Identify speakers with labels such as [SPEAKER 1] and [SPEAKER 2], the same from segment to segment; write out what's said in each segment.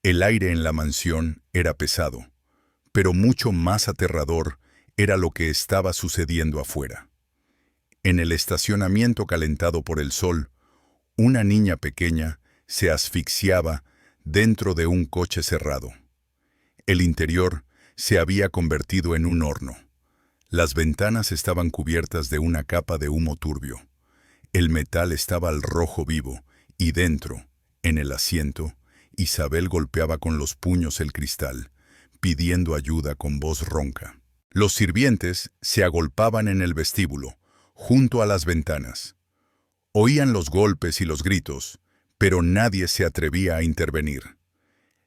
[SPEAKER 1] El aire en la mansión era pesado, pero mucho más aterrador era lo que estaba sucediendo afuera. En el estacionamiento calentado por el sol, una niña pequeña se asfixiaba dentro de un coche cerrado. El interior se había convertido en un horno. Las ventanas estaban cubiertas de una capa de humo turbio. El metal estaba al rojo vivo y dentro, en el asiento, Isabel golpeaba con los puños el cristal, pidiendo ayuda con voz ronca. Los sirvientes se agolpaban en el vestíbulo, junto a las ventanas. Oían los golpes y los gritos, pero nadie se atrevía a intervenir.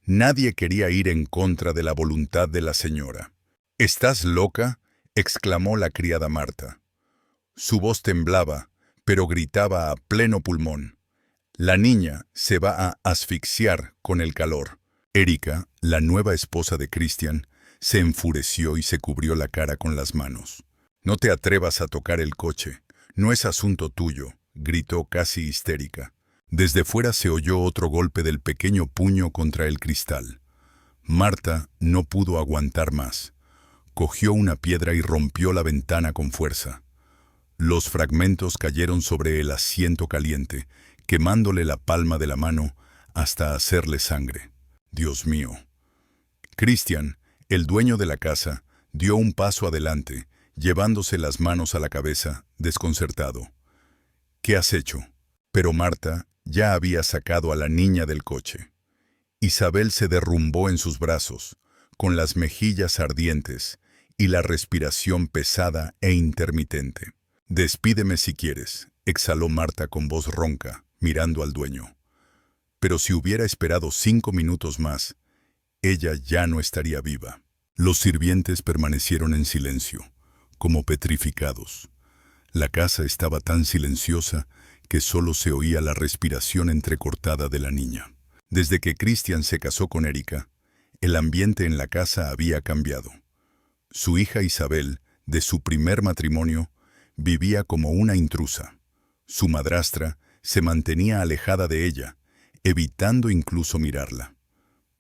[SPEAKER 1] Nadie quería ir en contra de la voluntad de la señora. «¿Estás loca?», exclamó la criada Marta. Su voz temblaba, pero gritaba a pleno pulmón. «La niña se va a asfixiar con el calor». Erika, la nueva esposa de Christian, se enfureció y se cubrió la cara con las manos. «No te atrevas a tocar el coche, no es asunto tuyo», gritó casi histérica. Desde fuera se oyó otro golpe del pequeño puño contra el cristal. Marta no pudo aguantar más. Cogió una piedra y rompió la ventana con fuerza. Los fragmentos cayeron sobre el asiento caliente, quemándole la palma de la mano hasta hacerle sangre. «Dios mío». Christian, el dueño de la casa, dio un paso adelante, llevándose las manos a la cabeza, desconcertado. «¿Qué has hecho?». Pero Marta ya había sacado a la niña del coche. Isabel se derrumbó en sus brazos, con las mejillas ardientes y la respiración pesada e intermitente. «Despídeme si quieres», exhaló Marta con voz ronca, mirando al dueño. Pero si hubiera esperado 5 minutos más, ella ya no estaría viva. Los sirvientes permanecieron en silencio, como petrificados. La casa estaba tan silenciosa que solo se oía la respiración entrecortada de la niña. Desde que Christian se casó con Erika, el ambiente en la casa había cambiado. Su hija Isabel, de su primer matrimonio, vivía como una intrusa. Su madrastra se mantenía alejada de ella, evitando incluso mirarla.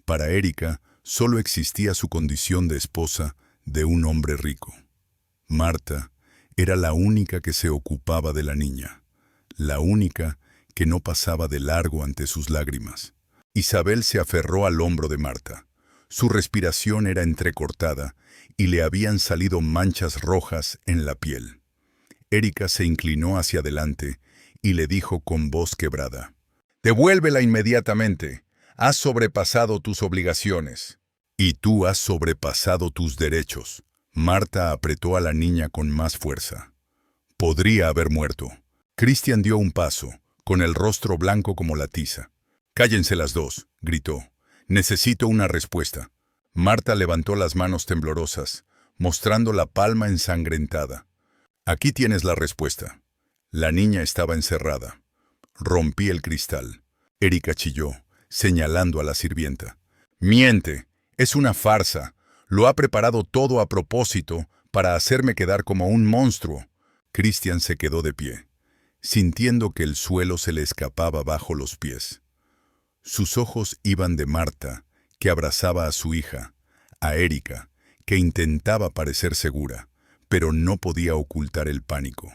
[SPEAKER 1] Para Erika solo existía su condición de esposa de un hombre rico. Marta era la única que se ocupaba de la niña, la única que no pasaba de largo ante sus lágrimas. Isabel se aferró al hombro de Marta. Su respiración era entrecortada y le habían salido manchas rojas en la piel. Erika se inclinó hacia adelante y le dijo con voz quebrada: «Devuélvela inmediatamente. Has sobrepasado tus obligaciones». «Y tú has sobrepasado tus derechos». Marta apretó a la niña con más fuerza. Podría haber muerto. Christian dio un paso, con el rostro blanco como la tiza. «Cállense las dos», gritó. «Necesito una respuesta». Marta levantó las manos temblorosas, mostrando la palma ensangrentada. «Aquí tienes la respuesta». La niña estaba encerrada. Rompí el cristal. Erika chilló, señalando a la sirvienta. «Miente, es una farsa. Lo ha preparado todo a propósito para hacerme quedar como un monstruo». Christian se quedó de pie, sintiendo que el suelo se le escapaba bajo los pies. Sus ojos iban de Marta, que abrazaba a su hija, a Erika, que intentaba parecer segura, pero no podía ocultar el pánico.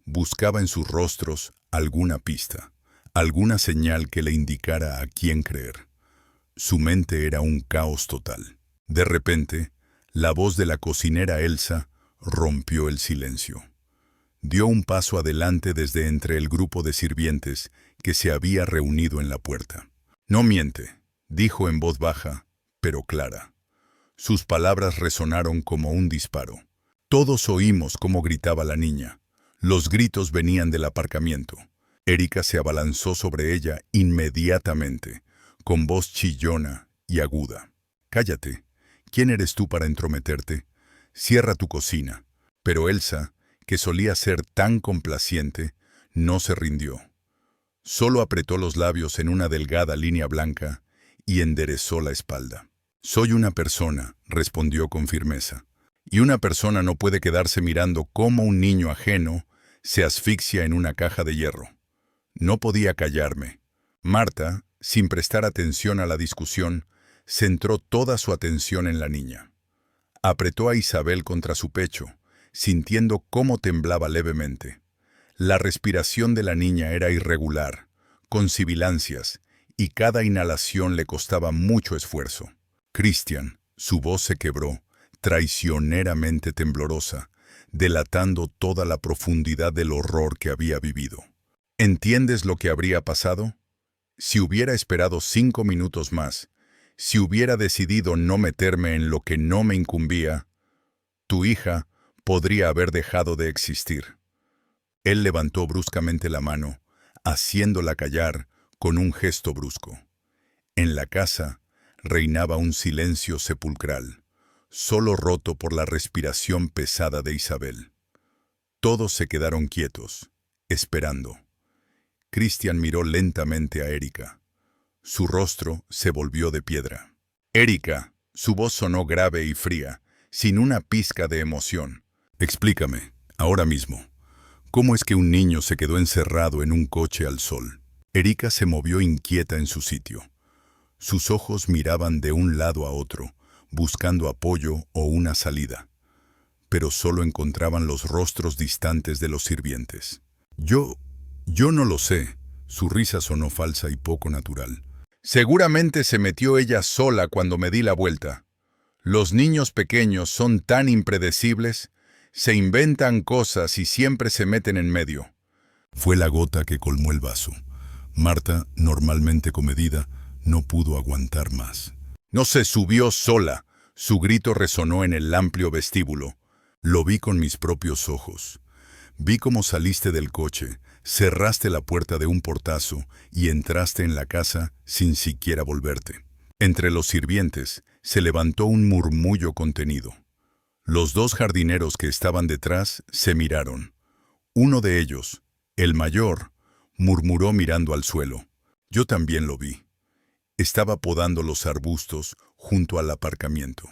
[SPEAKER 1] Buscaba en sus rostros alguna pista, alguna señal que le indicara a quién creer. Su mente era un caos total. De repente, la voz de la cocinera Elsa rompió el silencio. Dio un paso adelante desde entre el grupo de sirvientes que se había reunido en la puerta. «No miente», dijo en voz baja, pero clara. Sus palabras resonaron como un disparo. Todos oímos cómo gritaba la niña. Los gritos venían del aparcamiento. Erika se abalanzó sobre ella inmediatamente, con voz chillona y aguda. «Cállate. ¿Quién eres tú para entrometerte? Cierra tu cocina». Pero Elsa, que solía ser tan complaciente, no se rindió. Solo apretó los labios en una delgada línea blanca y enderezó la espalda. «Soy una persona», respondió con firmeza, «y una persona no puede quedarse mirando cómo un niño ajeno se asfixia en una caja de hierro». No podía callarme. Marta sin prestar atención a la discusión, centró toda su atención en la niña. Apretó a Isabel contra su pecho, sintiendo cómo temblaba levemente. La respiración de la niña era irregular, con sibilancias, y cada inhalación le costaba mucho esfuerzo. Christian, su voz se quebró, traicioneramente temblorosa, delatando toda la profundidad del horror que había vivido. ¿Entiendes lo que habría pasado? Si hubiera esperado 5 minutos más, si hubiera decidido no meterme en lo que no me incumbía, tu hija podría haber dejado de existir. Él levantó bruscamente la mano, haciéndola callar con un gesto brusco. En la casa reinaba un silencio sepulcral, solo roto por la respiración pesada de Isabel. Todos se quedaron quietos, esperando. Christian miró lentamente a Erika. Su rostro se volvió de piedra. Erika, su voz sonó grave y fría, sin una pizca de emoción. Explícame, ahora mismo, ¿cómo es que un niño se quedó encerrado en un coche al sol? Erika se movió inquieta en su sitio. Sus ojos miraban de un lado a otro, buscando apoyo o una salida. Pero solo encontraban los rostros distantes de los sirvientes. Yo no lo sé. Su risa sonó falsa y poco natural. Seguramente se metió ella sola cuando me di la vuelta. Los niños pequeños son tan impredecibles, se inventan cosas y siempre se meten en medio. Fue la gota que colmó el vaso. Marta, normalmente comedida, no pudo aguantar más. No se subió sola. Su grito resonó en el amplio vestíbulo. Lo vi con mis propios ojos. Vi cómo saliste del coche, cerraste la puerta de un portazo y entraste en la casa sin siquiera volverte. Entre los sirvientes se levantó un murmullo contenido. Los dos jardineros que estaban detrás se miraron. Uno de ellos, el mayor, murmuró mirando al suelo. Yo también lo vi. Estaba podando los arbustos junto al aparcamiento.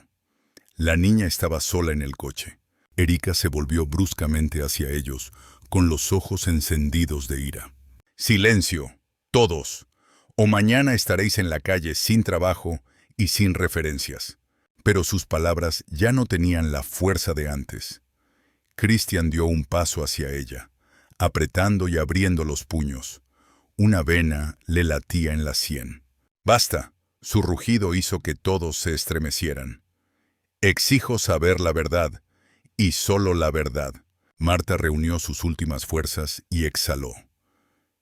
[SPEAKER 1] La niña estaba sola en el coche. Erika se volvió bruscamente hacia ellos, con los ojos encendidos de ira. Silencio, todos, o mañana estaréis en la calle sin trabajo y sin referencias. Pero sus palabras ya no tenían la fuerza de antes. Christian dio un paso hacia ella, apretando y abriendo los puños. Una vena le latía en la sien. ¡Basta! Su rugido hizo que todos se estremecieran. Exijo saber la verdad, y solo la verdad. Marta reunió sus últimas fuerzas y exhaló.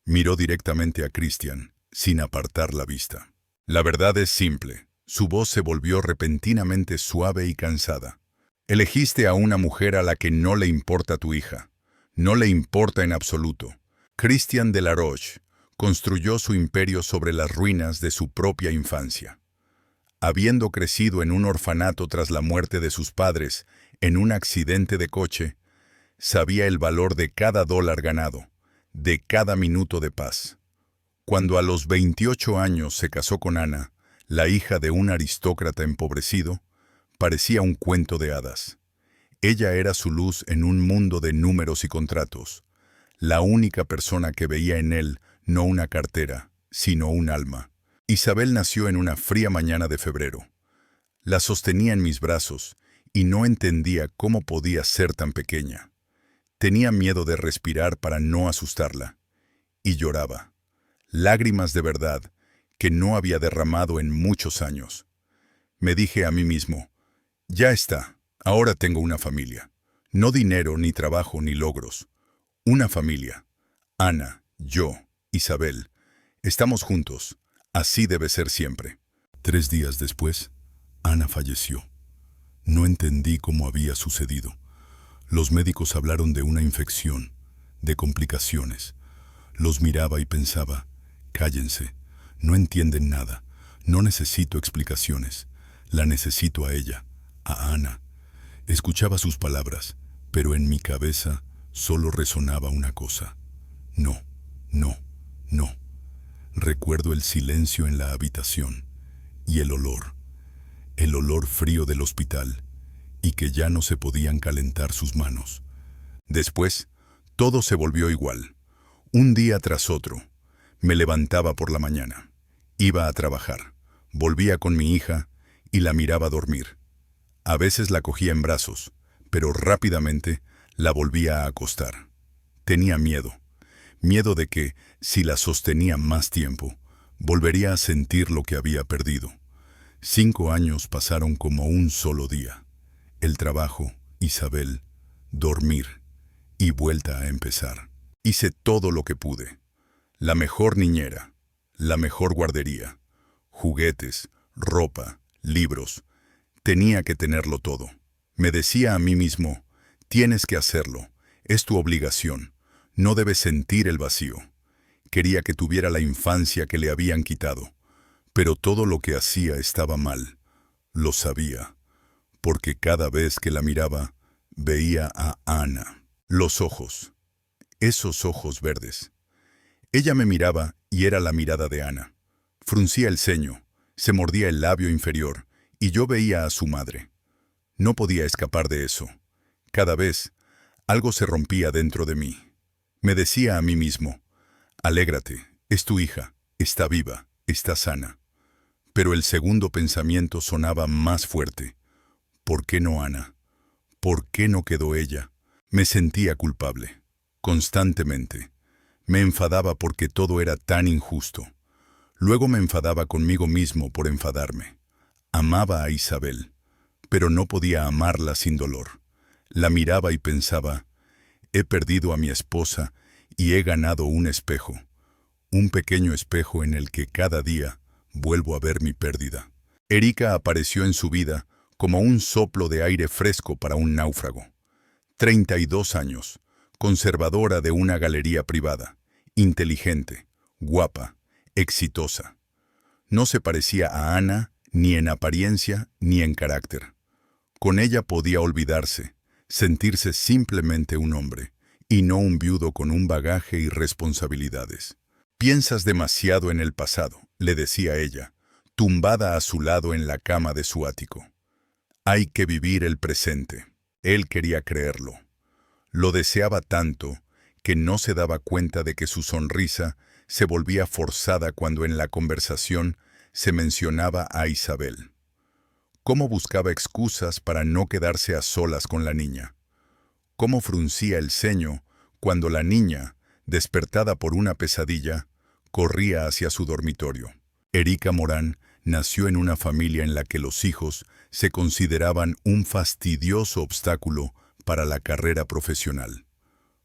[SPEAKER 1] Miró directamente a Christian, sin apartar la vista. La verdad es simple. Su voz se volvió repentinamente suave y cansada. Elegiste a una mujer a la que no le importa tu hija. No le importa en absoluto. Christian de la Roche construyó su imperio sobre las ruinas de su propia infancia. Habiendo crecido en un orfanato tras la muerte de sus padres en un accidente de coche, sabía el valor de cada dólar ganado, de cada minuto de paz. Cuando a los 28 años se casó con Ana, la hija de un aristócrata empobrecido, parecía un cuento de hadas. Ella era su luz en un mundo de números y contratos, la única persona que veía en él no una cartera, sino un alma. Isabel nació en una fría mañana de febrero. La sostenía en mis brazos y no entendía cómo podía ser tan pequeña. Tenía miedo de respirar para no asustarla. Y lloraba. Lágrimas de verdad que no había derramado en muchos años. Me dije a mí mismo, ya está, ahora tengo una familia. No dinero, ni trabajo, ni logros. Una familia. Ana, yo, Isabel. Estamos juntos. Así debe ser siempre. 3 días después, Ana falleció. No entendí cómo había sucedido. Los médicos hablaron de una infección, de complicaciones. Los miraba y pensaba, cállense, no entienden nada, no necesito explicaciones, la necesito a ella, a Ana. Escuchaba sus palabras, pero en mi cabeza solo resonaba una cosa. No, no, no. Recuerdo el silencio en la habitación y el olor frío del hospital, y que ya no se podían calentar sus manos. Después, todo se volvió igual. Un día tras otro, me levantaba por la mañana. Iba a trabajar, volvía con mi hija y la miraba dormir. A veces la cogía en brazos, pero rápidamente la volvía a acostar. Tenía miedo. Miedo de que, si la sostenía más tiempo, volvería a sentir lo que había perdido. 5 años pasaron como un solo día. El trabajo, Isabel, dormir y vuelta a empezar. Hice todo lo que pude. La mejor niñera, la mejor guardería, juguetes, ropa, libros. Tenía que tenerlo todo. Me decía a mí mismo, tienes que hacerlo, es tu obligación, no debes sentir el vacío. Quería que tuviera la infancia que le habían quitado, pero todo lo que hacía estaba mal. Lo sabía, porque cada vez que la miraba, veía a Ana. Los ojos, esos ojos verdes. Ella me miraba y era la mirada de Ana. Fruncía el ceño, se mordía el labio inferior, y yo veía a su madre. No podía escapar de eso. Cada vez, algo se rompía dentro de mí. Me decía a mí mismo, alégrate, es tu hija, está viva, está sana. Pero el segundo pensamiento sonaba más fuerte. ¿Por qué no Ana? ¿Por qué no quedó ella? Me sentía culpable, constantemente. Me enfadaba porque todo era tan injusto. Luego me enfadaba conmigo mismo por enfadarme. Amaba a Isabel, pero no podía amarla sin dolor. La miraba y pensaba, he perdido a mi esposa y he ganado un espejo. Un pequeño espejo en el que cada día vuelvo a ver mi pérdida. Erika apareció en su vida como un soplo de aire fresco para un náufrago. 32 años, conservadora de una galería privada, inteligente, guapa, exitosa. No se parecía a Ana ni en apariencia ni en carácter. Con ella podía olvidarse, sentirse simplemente un hombre, y no un viudo con un bagaje y responsabilidades. Piensas demasiado en el pasado, le decía ella, tumbada a su lado en la cama de su ático. Hay que vivir el presente. Él quería creerlo. Lo deseaba tanto que no se daba cuenta de que su sonrisa se volvía forzada cuando en la conversación se mencionaba a Isabel. Cómo buscaba excusas para no quedarse a solas con la niña. Cómo fruncía el ceño cuando la niña, despertada por una pesadilla, corría hacia su dormitorio. Erika Morán nació en una familia en la que los hijos se consideraban un fastidioso obstáculo para la carrera profesional.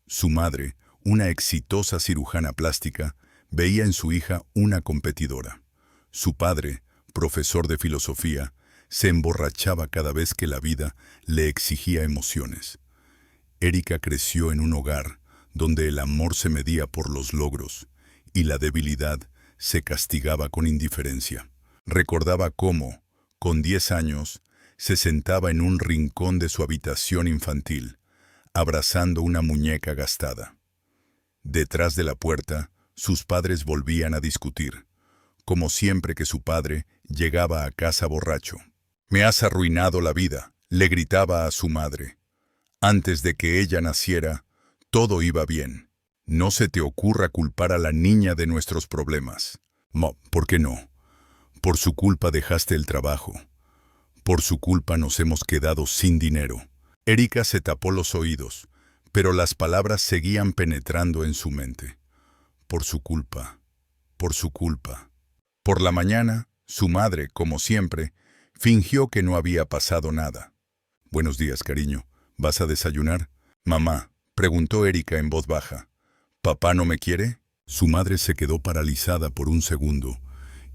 [SPEAKER 1] Su madre, una exitosa cirujana plástica, veía en su hija una competidora. Su padre, profesor de filosofía, se emborrachaba cada vez que la vida le exigía emociones. Erika creció en un hogar donde el amor se medía por los logros y la debilidad se castigaba con indiferencia. Recordaba cómo, con 10 años, se sentaba en un rincón de su habitación infantil, abrazando una muñeca gastada. Detrás de la puerta, sus padres volvían a discutir, como siempre que su padre llegaba a casa borracho. «Me has arruinado la vida», le gritaba a su madre. Antes de que ella naciera, todo iba bien. No se te ocurra culpar a la niña de nuestros problemas. ¿Por qué no? Por su culpa dejaste el trabajo. Por su culpa nos hemos quedado sin dinero. Erika se tapó los oídos, pero las palabras seguían penetrando en su mente. Por su culpa, por su culpa. Por la mañana, su madre, como siempre, fingió que no había pasado nada. «Buenos días, cariño. ¿Vas a desayunar?» «Mamá», preguntó Erika en voz baja. «¿Papá no me quiere?» Su madre se quedó paralizada por un segundo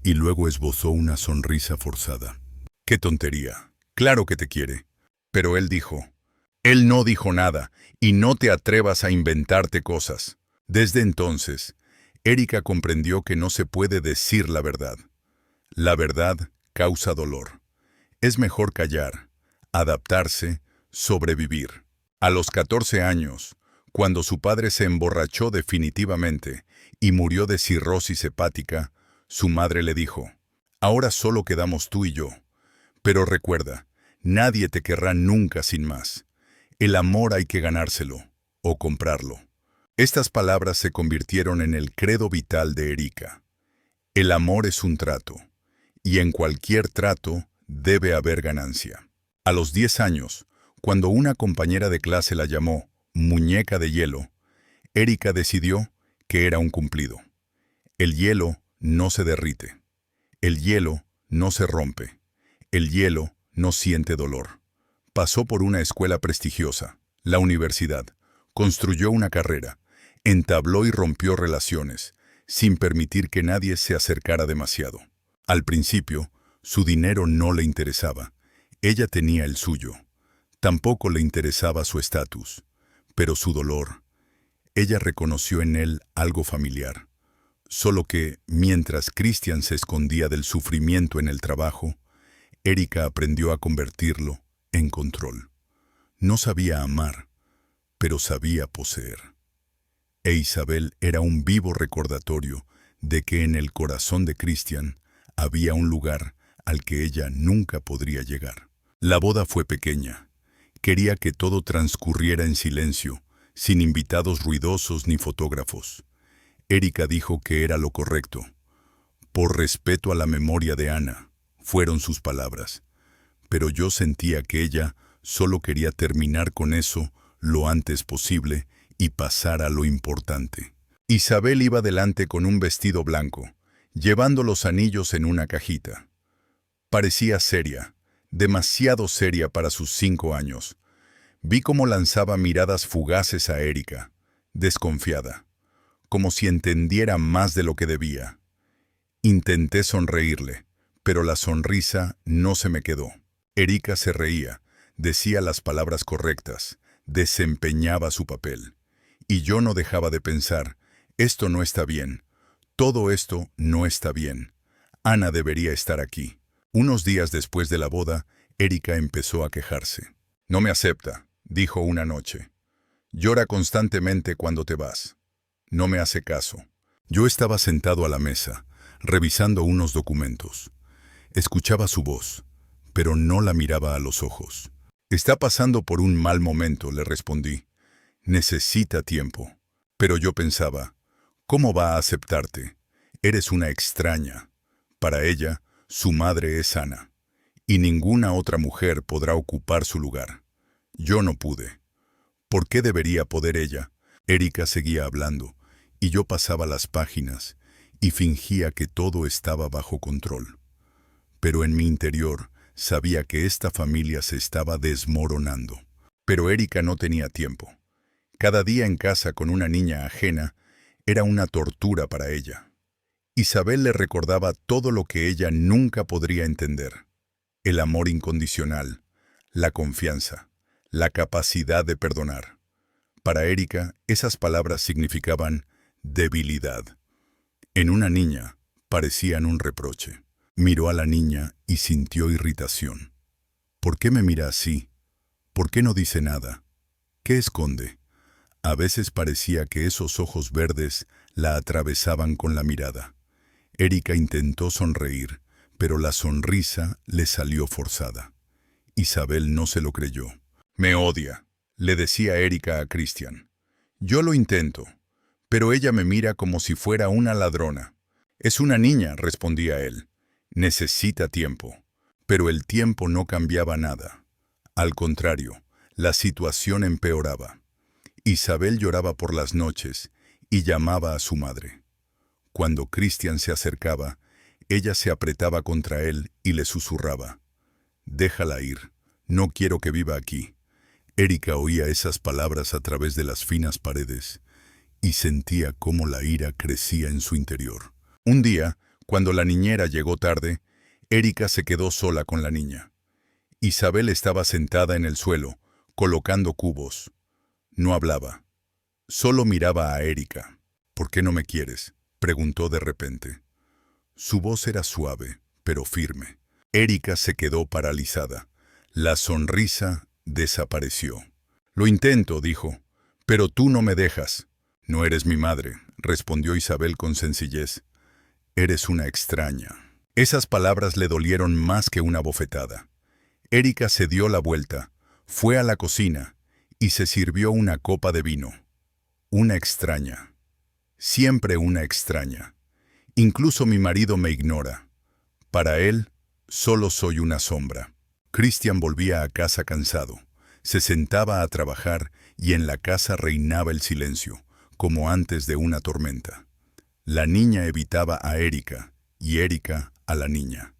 [SPEAKER 1] y luego esbozó una sonrisa forzada. «¡Qué tontería! Claro que te quiere». Pero él dijo, «Él no dijo nada, y no te atrevas a inventarte cosas». Desde entonces, Erika comprendió que no se puede decir la verdad. La verdad causa dolor. Es mejor callar, adaptarse, sobrevivir. A los 14 años, cuando su padre se emborrachó definitivamente y murió de cirrosis hepática, su madre le dijo, «Ahora solo quedamos tú y yo. Pero recuerda, nadie te querrá nunca sin más. El amor hay que ganárselo, o comprarlo». Estas palabras se convirtieron en el credo vital de Erika. El amor es un trato, y en cualquier trato debe haber ganancia. A los 10 años, cuando una compañera de clase la llamó muñeca de hielo, Erika decidió que era un cumplido. El hielo no se derrite. El hielo no se rompe. El hielo no siente dolor. Pasó por una escuela prestigiosa, la universidad, construyó una carrera, entabló y rompió relaciones, sin permitir que nadie se acercara demasiado. Al principio, su dinero no le interesaba. Ella tenía el suyo. Tampoco le interesaba su estatus. Pero su dolor, ella reconoció en él algo familiar. Solo que, mientras Christian se escondía del sufrimiento en el trabajo, Erika aprendió a convertirlo en control. No sabía amar, pero sabía poseer. E Isabel era un vivo recordatorio de que en el corazón de Christian había un lugar al que ella nunca podría llegar. La boda fue pequeña. Quería que todo transcurriera en silencio, sin invitados ruidosos ni fotógrafos. Erika dijo que era lo correcto. Por respeto a la memoria de Ana, fueron sus palabras. Pero yo sentía que ella solo quería terminar con eso lo antes posible y pasar a lo importante. Isabel iba delante con un vestido blanco, llevando los anillos en una cajita. Parecía seria, demasiado seria para sus 5 años. Vi cómo lanzaba miradas fugaces a Erika, desconfiada, como si entendiera más de lo que debía. Intenté sonreírle, pero la sonrisa no se me quedó. Erika se reía, decía las palabras correctas, desempeñaba su papel. Y yo no dejaba de pensar, esto no está bien, todo esto no está bien. Ana debería estar aquí. Unos días después de la boda, Erika empezó a quejarse. No me acepta, dijo una noche. Llora constantemente cuando te vas. No me hace caso. Yo estaba sentado a la mesa, revisando unos documentos. Escuchaba su voz, pero no la miraba a los ojos. Está pasando por un mal momento, le respondí. Necesita tiempo. Pero yo pensaba, ¿cómo va a aceptarte? Eres una extraña. Para ella, su madre es Ana, y ninguna otra mujer podrá ocupar su lugar. Yo no pude. ¿Por qué debería poder ella? Erika seguía hablando, y yo pasaba las páginas, y fingía que todo estaba bajo control. Pero en mi interior sabía que esta familia se estaba desmoronando. Pero Erika no tenía tiempo. Cada día en casa con una niña ajena era una tortura para ella. Isabel le recordaba todo lo que ella nunca podría entender. El amor incondicional, la confianza, la capacidad de perdonar. Para Erika, esas palabras significaban debilidad. En una niña, parecían un reproche. Miró a la niña y sintió irritación. ¿Por qué me mira así? ¿Por qué no dice nada? ¿Qué esconde? A veces parecía que esos ojos verdes la atravesaban con la mirada. Erika intentó sonreír, pero la sonrisa le salió forzada. Isabel no se lo creyó. Me odia, le decía Erika a Christian. Yo lo intento, pero ella me mira como si fuera una ladrona. Es una niña, respondía él. Necesita tiempo. Pero el tiempo no cambiaba nada. Al contrario, la situación empeoraba. Isabel lloraba por las noches y llamaba a su madre. Cuando Christian se acercaba, ella se apretaba contra él y le susurraba. Déjala ir, no quiero que viva aquí. Erika oía esas palabras a través de las finas paredes y sentía cómo la ira crecía en su interior. Un día, cuando la niñera llegó tarde, Erika se quedó sola con la niña. Isabel estaba sentada en el suelo, colocando cubos. No hablaba. Solo miraba a Erika. ¿Por qué no me quieres?, preguntó de repente. Su voz era suave, pero firme. Erika se quedó paralizada. La sonrisa desapareció. Lo intento, dijo, pero tú no me dejas. No eres mi madre, respondió Isabel con sencillez. Eres una extraña. Esas palabras le dolieron más que una bofetada. Erika se dio la vuelta, fue a la cocina y se sirvió una copa de vino. Una extraña. Siempre una extraña. Incluso mi marido me ignora. Para él, solo soy una sombra. Christian volvía a casa cansado. Se sentaba a trabajar y en la casa reinaba el silencio, como antes de una tormenta. La niña evitaba a Erika y Erika a la niña.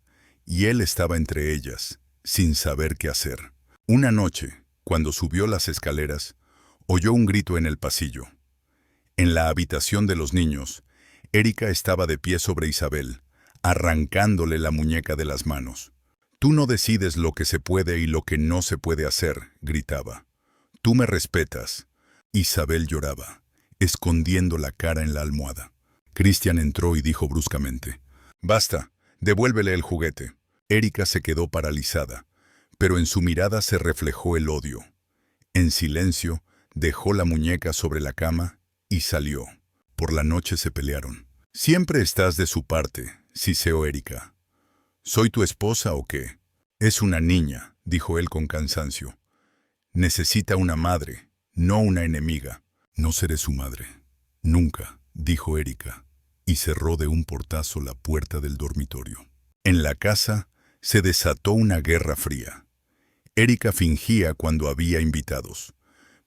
[SPEAKER 1] Y él estaba entre ellas, sin saber qué hacer. Una noche, cuando subió las escaleras, oyó un grito en el pasillo. En la habitación de los niños, Erika estaba de pie sobre Isabel, arrancándole la muñeca de las manos. «Tú no decides lo que se puede y lo que no se puede hacer», gritaba. «Tú me respetas». Isabel lloraba, escondiendo la cara en la almohada. Christian entró y dijo bruscamente: «Basta, devuélvele el juguete». Erika se quedó paralizada, pero en su mirada se reflejó el odio. En silencio, dejó la muñeca sobre la cama y salió. Por la noche se pelearon. «Siempre estás de su parte», siseó Erika. «¿Soy tu esposa o qué?» «Es una niña», dijo él con cansancio. «Necesita una madre, no una enemiga». «No seré su madre. Nunca», dijo Erika, y cerró de un portazo la puerta del dormitorio. En la casa se desató una guerra fría. Erika fingía cuando había invitados,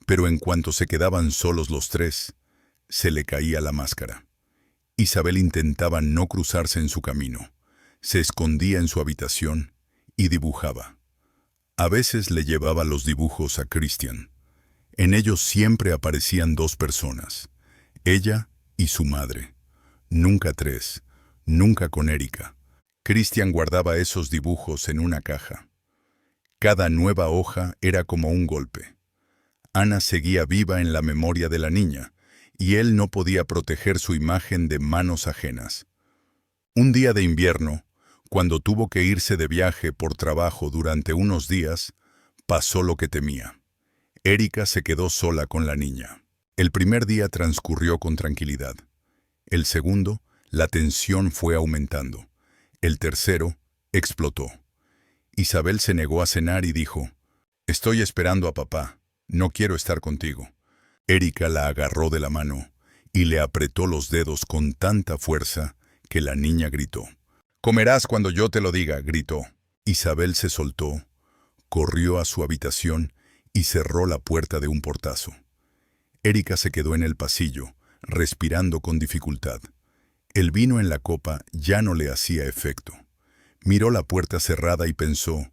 [SPEAKER 1] pero en cuanto se quedaban solos los tres, se le caía la máscara. Isabel intentaba no cruzarse en su camino. Se escondía en su habitación y dibujaba. A veces le llevaba los dibujos a Christian. En ellos siempre aparecían dos personas, ella y su madre. Nunca tres, nunca con Erika. Christian guardaba esos dibujos en una caja. Cada nueva hoja era como un golpe. Ana seguía viva en la memoria de la niña, y él no podía proteger su imagen de manos ajenas. Un día de invierno, cuando tuvo que irse de viaje por trabajo durante unos días, pasó lo que temía. Erika se quedó sola con la niña. El primer día transcurrió con tranquilidad. El segundo, la tensión fue aumentando. El tercero, explotó. Isabel se negó a cenar y dijo: «Estoy esperando a papá, no quiero estar contigo». Erika la agarró de la mano y le apretó los dedos con tanta fuerza que la niña gritó. «Comerás cuando yo te lo diga», gritó. Isabel se soltó, corrió a su habitación y cerró la puerta de un portazo. Erika se quedó en el pasillo, respirando con dificultad. El vino en la copa ya no le hacía efecto. Miró la puerta cerrada y pensó: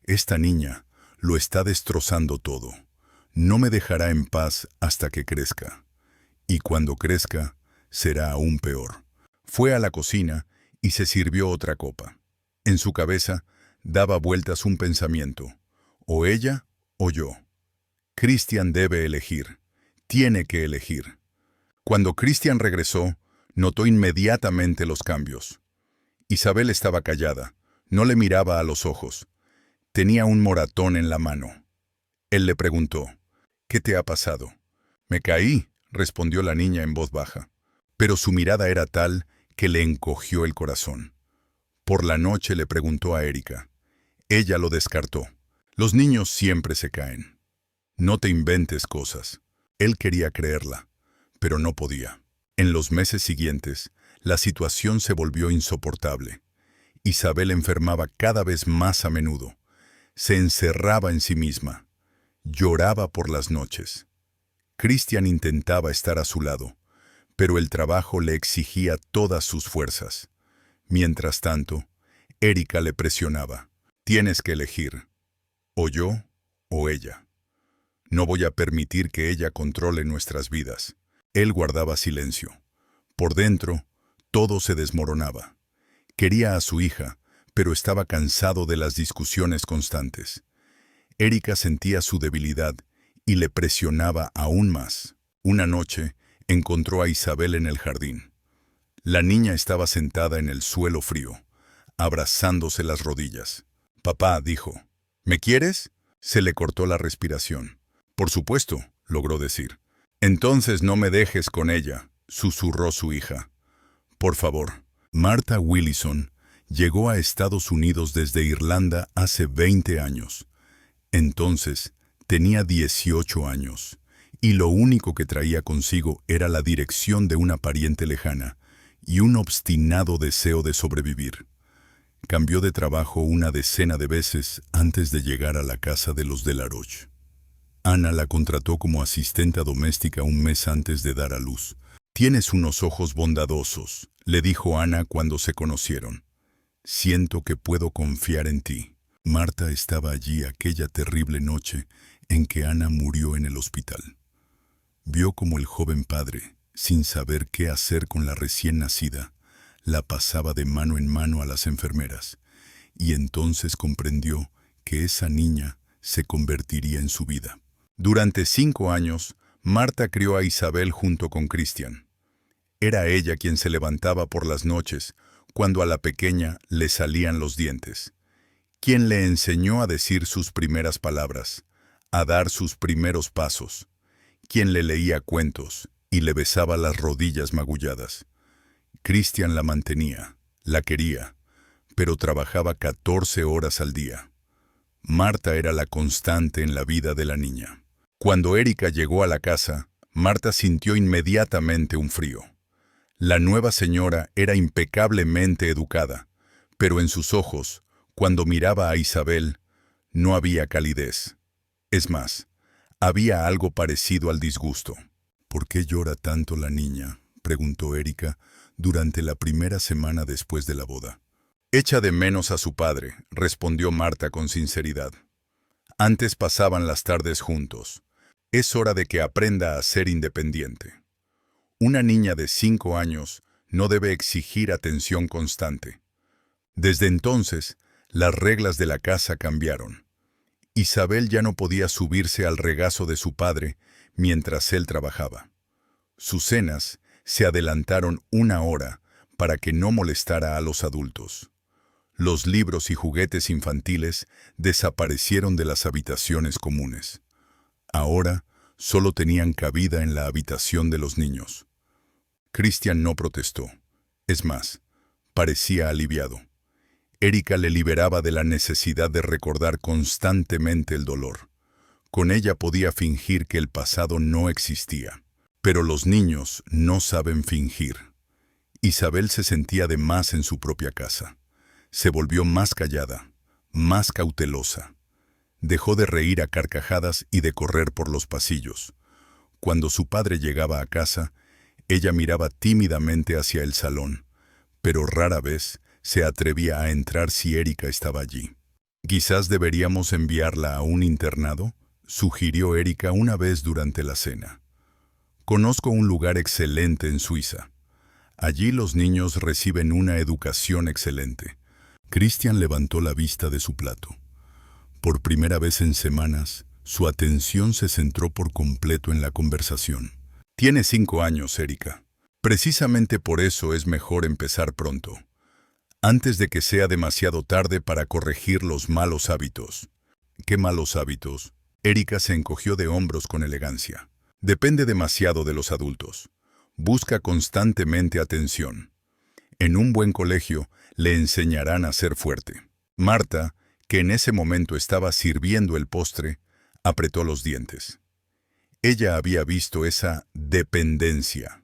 [SPEAKER 1] «Esta niña lo está destrozando todo. No me dejará en paz hasta que crezca. Y cuando crezca, será aún peor». Fue a la cocina y se sirvió otra copa. En su cabeza daba vueltas un pensamiento: o ella o yo. Christian debe elegir. Tiene que elegir. Cuando Christian regresó, notó inmediatamente los cambios. Isabel estaba callada, no le miraba a los ojos. Tenía un moratón en la mano. Él le preguntó: «¿Qué te ha pasado?» «Me caí», respondió la niña en voz baja. Pero su mirada era tal que le encogió el corazón. Por la noche le preguntó a Erika. Ella lo descartó. «Los niños siempre se caen. No te inventes cosas». Él quería creerla, pero no podía. En los meses siguientes, la situación se volvió insoportable. Isabel enfermaba cada vez más a menudo. Se encerraba en sí misma. Lloraba por las noches. Christian intentaba estar a su lado, pero el trabajo le exigía todas sus fuerzas. Mientras tanto, Erika le presionaba: «Tienes que elegir, o yo o ella. No voy a permitir que ella controle nuestras vidas». Él guardaba silencio. Por dentro, todo se desmoronaba. Quería a su hija, pero estaba cansado de las discusiones constantes. Erika sentía su debilidad y le presionaba aún más. Una noche, encontró a Isabel en el jardín. La niña estaba sentada en el suelo frío, abrazándose las rodillas. «Papá», dijo. «¿Me quieres?» Se le cortó la respiración. «Por supuesto», logró decir. «Entonces no me dejes con ella», susurró su hija. «Por favor». Martha Willison llegó a Estados Unidos desde Irlanda hace 20 años. Entonces tenía 18 años, y lo único que traía consigo era la dirección de una pariente lejana y un obstinado deseo de sobrevivir. Cambió de trabajo una decena de veces antes de llegar a la casa de los Delaroche. Ana la contrató como asistenta doméstica un mes antes de dar a luz. «Tienes unos ojos bondadosos», le dijo Ana cuando se conocieron. «Siento que puedo confiar en ti». Marta estaba allí aquella terrible noche en que Ana murió en el hospital. Vio como el joven padre, sin saber qué hacer con la recién nacida, la pasaba de mano en mano a las enfermeras, y entonces comprendió que esa niña se convertiría en su vida. Durante 5 años, Marta crió a Isabel junto con Cristian. Era ella quien se levantaba por las noches, cuando a la pequeña le salían los dientes, quien le enseñó a decir sus primeras palabras, a dar sus primeros pasos, quien le leía cuentos y le besaba las rodillas magulladas. Cristian la mantenía, la quería, pero trabajaba 14 horas al día. Marta era la constante en la vida de la niña. Cuando Erika llegó a la casa, Marta sintió inmediatamente un frío. La nueva señora era impecablemente educada, pero en sus ojos, cuando miraba a Isabel, no había calidez. Es más, había algo parecido al disgusto. «¿Por qué llora tanto la niña?», preguntó Erika durante la primera semana después de la boda. «Echa de menos a su padre», respondió Marta con sinceridad. «Antes pasaban las tardes juntos. Es hora de que aprenda a ser independiente. Una niña de 5 años no debe exigir atención constante». Desde entonces, las reglas de la casa cambiaron. Isabel ya no podía subirse al regazo de su padre mientras él trabajaba. Sus cenas se adelantaron 1 hora para que no molestara a los adultos. Los libros y juguetes infantiles desaparecieron de las habitaciones comunes. Ahora solo tenían cabida en la habitación de los niños. Cristian no protestó. Es más, parecía aliviado. Erika le liberaba de la necesidad de recordar constantemente el dolor. Con ella podía fingir que el pasado no existía. Pero los niños no saben fingir. Isabel se sentía de más en su propia casa. Se volvió más callada, más cautelosa. Dejó de reír a carcajadas y de correr por los pasillos. Cuando su padre llegaba a casa, ella miraba tímidamente hacia el salón, pero rara vez se atrevía a entrar si Erika estaba allí. «Quizás deberíamos enviarla a un internado», sugirió Erika una vez durante la cena. «Conozco un lugar excelente en Suiza. Allí los niños reciben una educación excelente». Cristian levantó la vista de su plato. Por primera vez en semanas, su atención se centró por completo en la conversación. «Tiene 5 años, Erika. Precisamente por eso es mejor empezar pronto, antes de que sea demasiado tarde para corregir los malos hábitos». «¿Qué malos hábitos?». Erika se encogió de hombros con elegancia. «Depende demasiado de los adultos. Busca constantemente atención. En un buen colegio le enseñarán a ser fuerte». Marta, que en ese momento estaba sirviendo el postre, apretó los dientes. Ella había visto esa dependencia.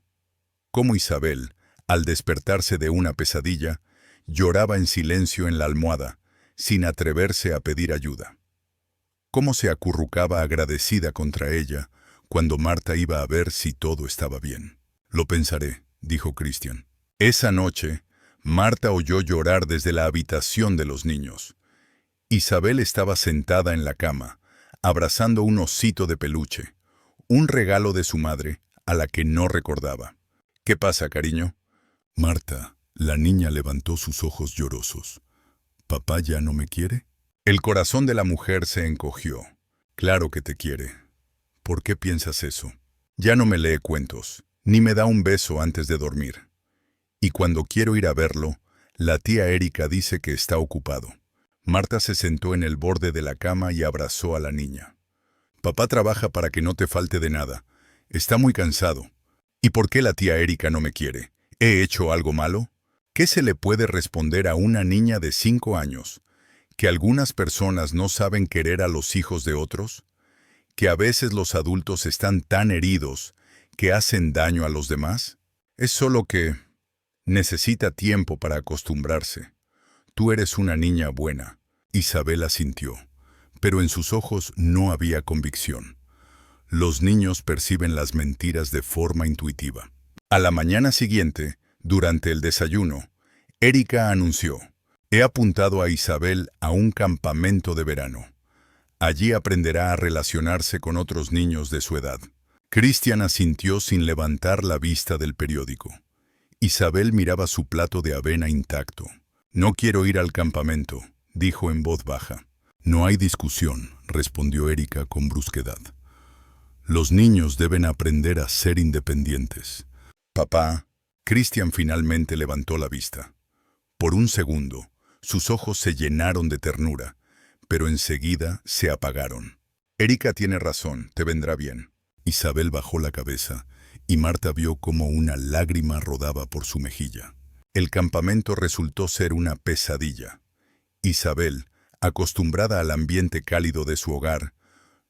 [SPEAKER 1] Cómo Isabel, al despertarse de una pesadilla, lloraba en silencio en la almohada, sin atreverse a pedir ayuda. Cómo se acurrucaba agradecida contra ella cuando Marta iba a ver si todo estaba bien. «Lo pensaré», dijo Cristian. Esa noche, Marta oyó llorar desde la habitación de los niños. Isabel estaba sentada en la cama, abrazando un osito de peluche, un regalo de su madre a la que no recordaba. «¿Qué pasa, cariño?». «Marta», la niña levantó sus ojos llorosos. «¿Papá ya no me quiere?». El corazón de la mujer se encogió. «Claro que te quiere. ¿Por qué piensas eso? Ya no me lee cuentos, ni me da un beso antes de dormir. Y cuando quiero ir a verlo, la tía Erika dice que está ocupado». Marta se sentó en el borde de la cama y abrazó a la niña. «Papá trabaja para que no te falte de nada. Está muy cansado. ¿Y por qué la tía Erika no me quiere? ¿He hecho algo malo?». ¿Qué se le puede responder a una niña de 5 años? ¿Que algunas personas no saben querer a los hijos de otros? ¿Que a veces los adultos están tan heridos que hacen daño a los demás? Es solo que Necesita tiempo para acostumbrarse. Tú eres una niña buena. Isabel asintió, pero en sus ojos no había convicción. Los niños perciben las mentiras de forma intuitiva. A la mañana siguiente, durante el desayuno, Erika anunció: «He apuntado a Isabel a un campamento de verano. Allí aprenderá a relacionarse con otros niños de su edad». Cristian asintió sin levantar la vista del periódico. Isabel miraba su plato de avena intacto. «No quiero ir al campamento», dijo en voz baja. «No hay discusión», respondió Erika con brusquedad. «Los niños deben aprender a ser independientes». «Papá». Cristian finalmente levantó la vista. Por un segundo, sus ojos se llenaron de ternura, pero enseguida se apagaron. «Erika tiene razón, te vendrá bien». Isabel bajó la cabeza y Marta vio cómo una lágrima rodaba por su mejilla. El campamento resultó ser una pesadilla. Isabel, acostumbrada al ambiente cálido de su hogar,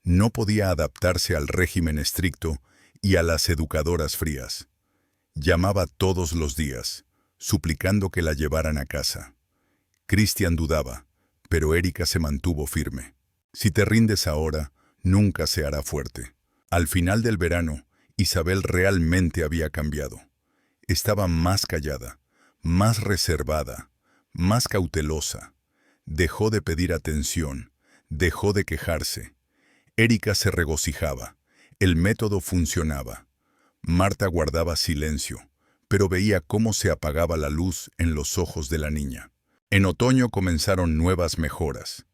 [SPEAKER 1] no podía adaptarse al régimen estricto y a las educadoras frías. Llamaba todos los días, suplicando que la llevaran a casa. Cristian dudaba, pero Erika se mantuvo firme. «Si te rindes ahora, nunca se hará fuerte». Al final del verano, Isabel realmente había cambiado. Estaba más callada, más reservada, más cautelosa. Dejó de pedir atención, dejó de quejarse. Erika se regocijaba. El método funcionaba. Marta guardaba silencio, pero veía cómo se apagaba la luz en los ojos de la niña. En otoño comenzaron nuevas mejoras.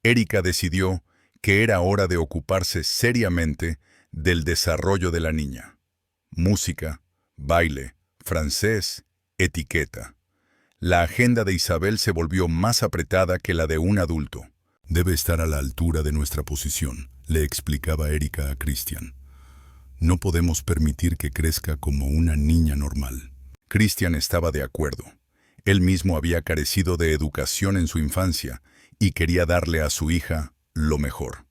[SPEAKER 1] Erika decidió que era hora de ocuparse seriamente del desarrollo de la niña. Música, baile, francés, etiqueta. La agenda de Isabel se volvió más apretada que la de un adulto. «Debe estar a la altura de nuestra posición», le explicaba Erika a Cristian. «No podemos permitir que crezca como una niña normal». Cristian estaba de acuerdo. Él mismo había carecido de educación en su infancia y quería darle a su hija lo mejor.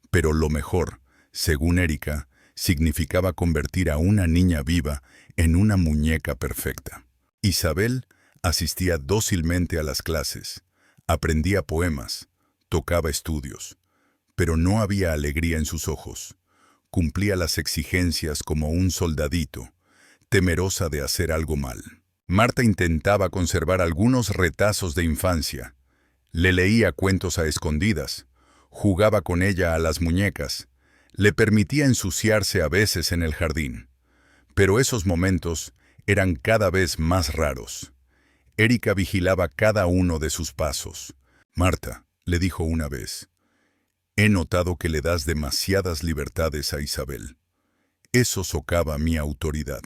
[SPEAKER 1] Pero lo mejor, según Erika, significaba convertir a una niña viva en una muñeca perfecta. Isabel asistía dócilmente a las clases, aprendía poemas, tocaba estudios, pero no había alegría en sus ojos. Cumplía las exigencias como un soldadito, temerosa de hacer algo mal. Marta intentaba conservar algunos retazos de infancia. Le leía cuentos a escondidas, jugaba con ella a las muñecas, le permitía ensuciarse a veces en el jardín. Pero esos momentos eran cada vez más raros. Erika vigilaba cada uno de sus pasos. «Marta», le dijo una vez, «he notado que le das demasiadas libertades a Isabel. Eso socava mi autoridad.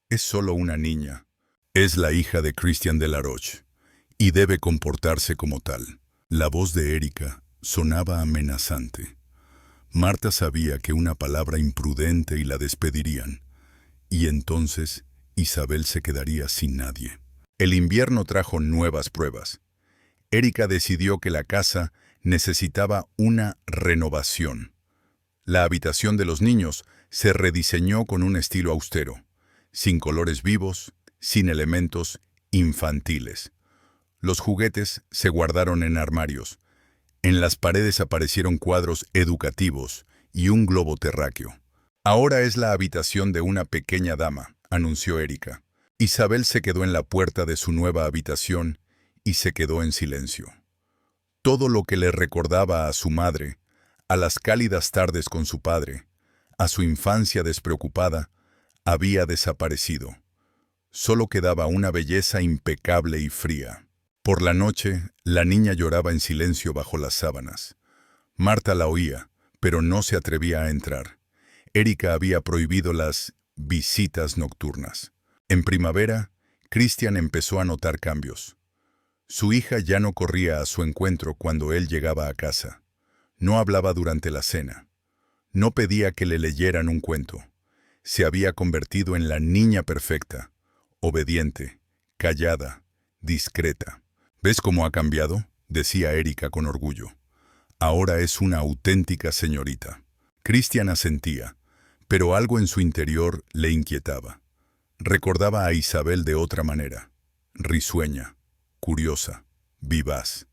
[SPEAKER 1] Es solo una niña. Es la hija de Christian de la Roche y debe comportarse como tal». La voz de Erika sonaba amenazante. Marta sabía que una palabra imprudente y la despedirían, y entonces Isabel se quedaría sin nadie. El invierno trajo nuevas pruebas. Erika decidió que la casa necesitaba una renovación. La habitación de los niños se rediseñó con un estilo austero, sin colores vivos, sin elementos infantiles. Los juguetes se guardaron en armarios. En las paredes aparecieron cuadros educativos y un globo terráqueo. «Ahora es la habitación de una pequeña dama», anunció Erika. Isabel se quedó en la puerta de su nueva habitación y se quedó en silencio. Todo lo que le recordaba a su madre, a las cálidas tardes con su padre, a su infancia despreocupada, había desaparecido. Solo quedaba una belleza impecable y fría. Por la noche, la niña lloraba en silencio bajo las sábanas. Marta la oía, pero no se atrevía a entrar. Erika había prohibido las visitas nocturnas. En primavera, Cristian empezó a notar cambios. Su hija ya no corría a su encuentro cuando él llegaba a casa. No hablaba durante la cena. No pedía que le leyeran un cuento. Se había convertido en la niña perfecta, obediente, callada, discreta. «¿Ves cómo ha cambiado?», decía Erika con orgullo. «Ahora es una auténtica señorita». Cristian asentía, pero algo en su interior le inquietaba. Recordaba a Isabel de otra manera, risueña, curiosa, vivaz.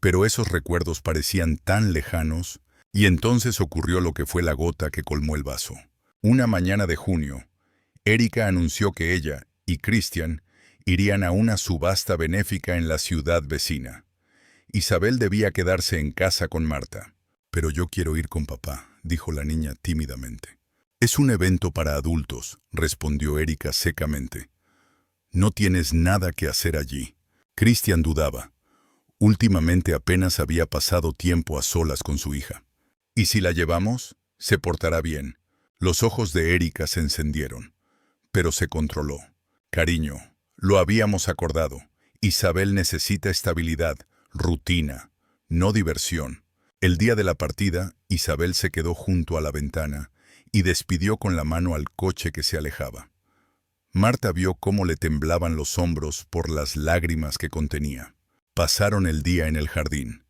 [SPEAKER 1] Pero esos recuerdos parecían tan lejanos, y entonces ocurrió lo que fue la gota que colmó el vaso. Una mañana de junio, Erika anunció que ella y Christian irían a una subasta benéfica en la ciudad vecina. Isabel debía quedarse en casa con Marta. «Pero yo quiero ir con papá», dijo la niña tímidamente. «Es un evento para adultos», respondió Erika secamente. «No tienes nada que hacer allí». Christian dudaba. Últimamente apenas había pasado tiempo a solas con su hija. «¿Y si la llevamos? Se portará bien». Los ojos de Erika se encendieron, pero se controló. «Cariño, lo habíamos acordado. Isabel necesita estabilidad, rutina, no diversión». El día de la partida, Isabel se quedó junto a la ventana y despidió con la mano al coche que se alejaba. Marta vio cómo le temblaban los hombros por las lágrimas que contenía. Pasaron el día en el jardín.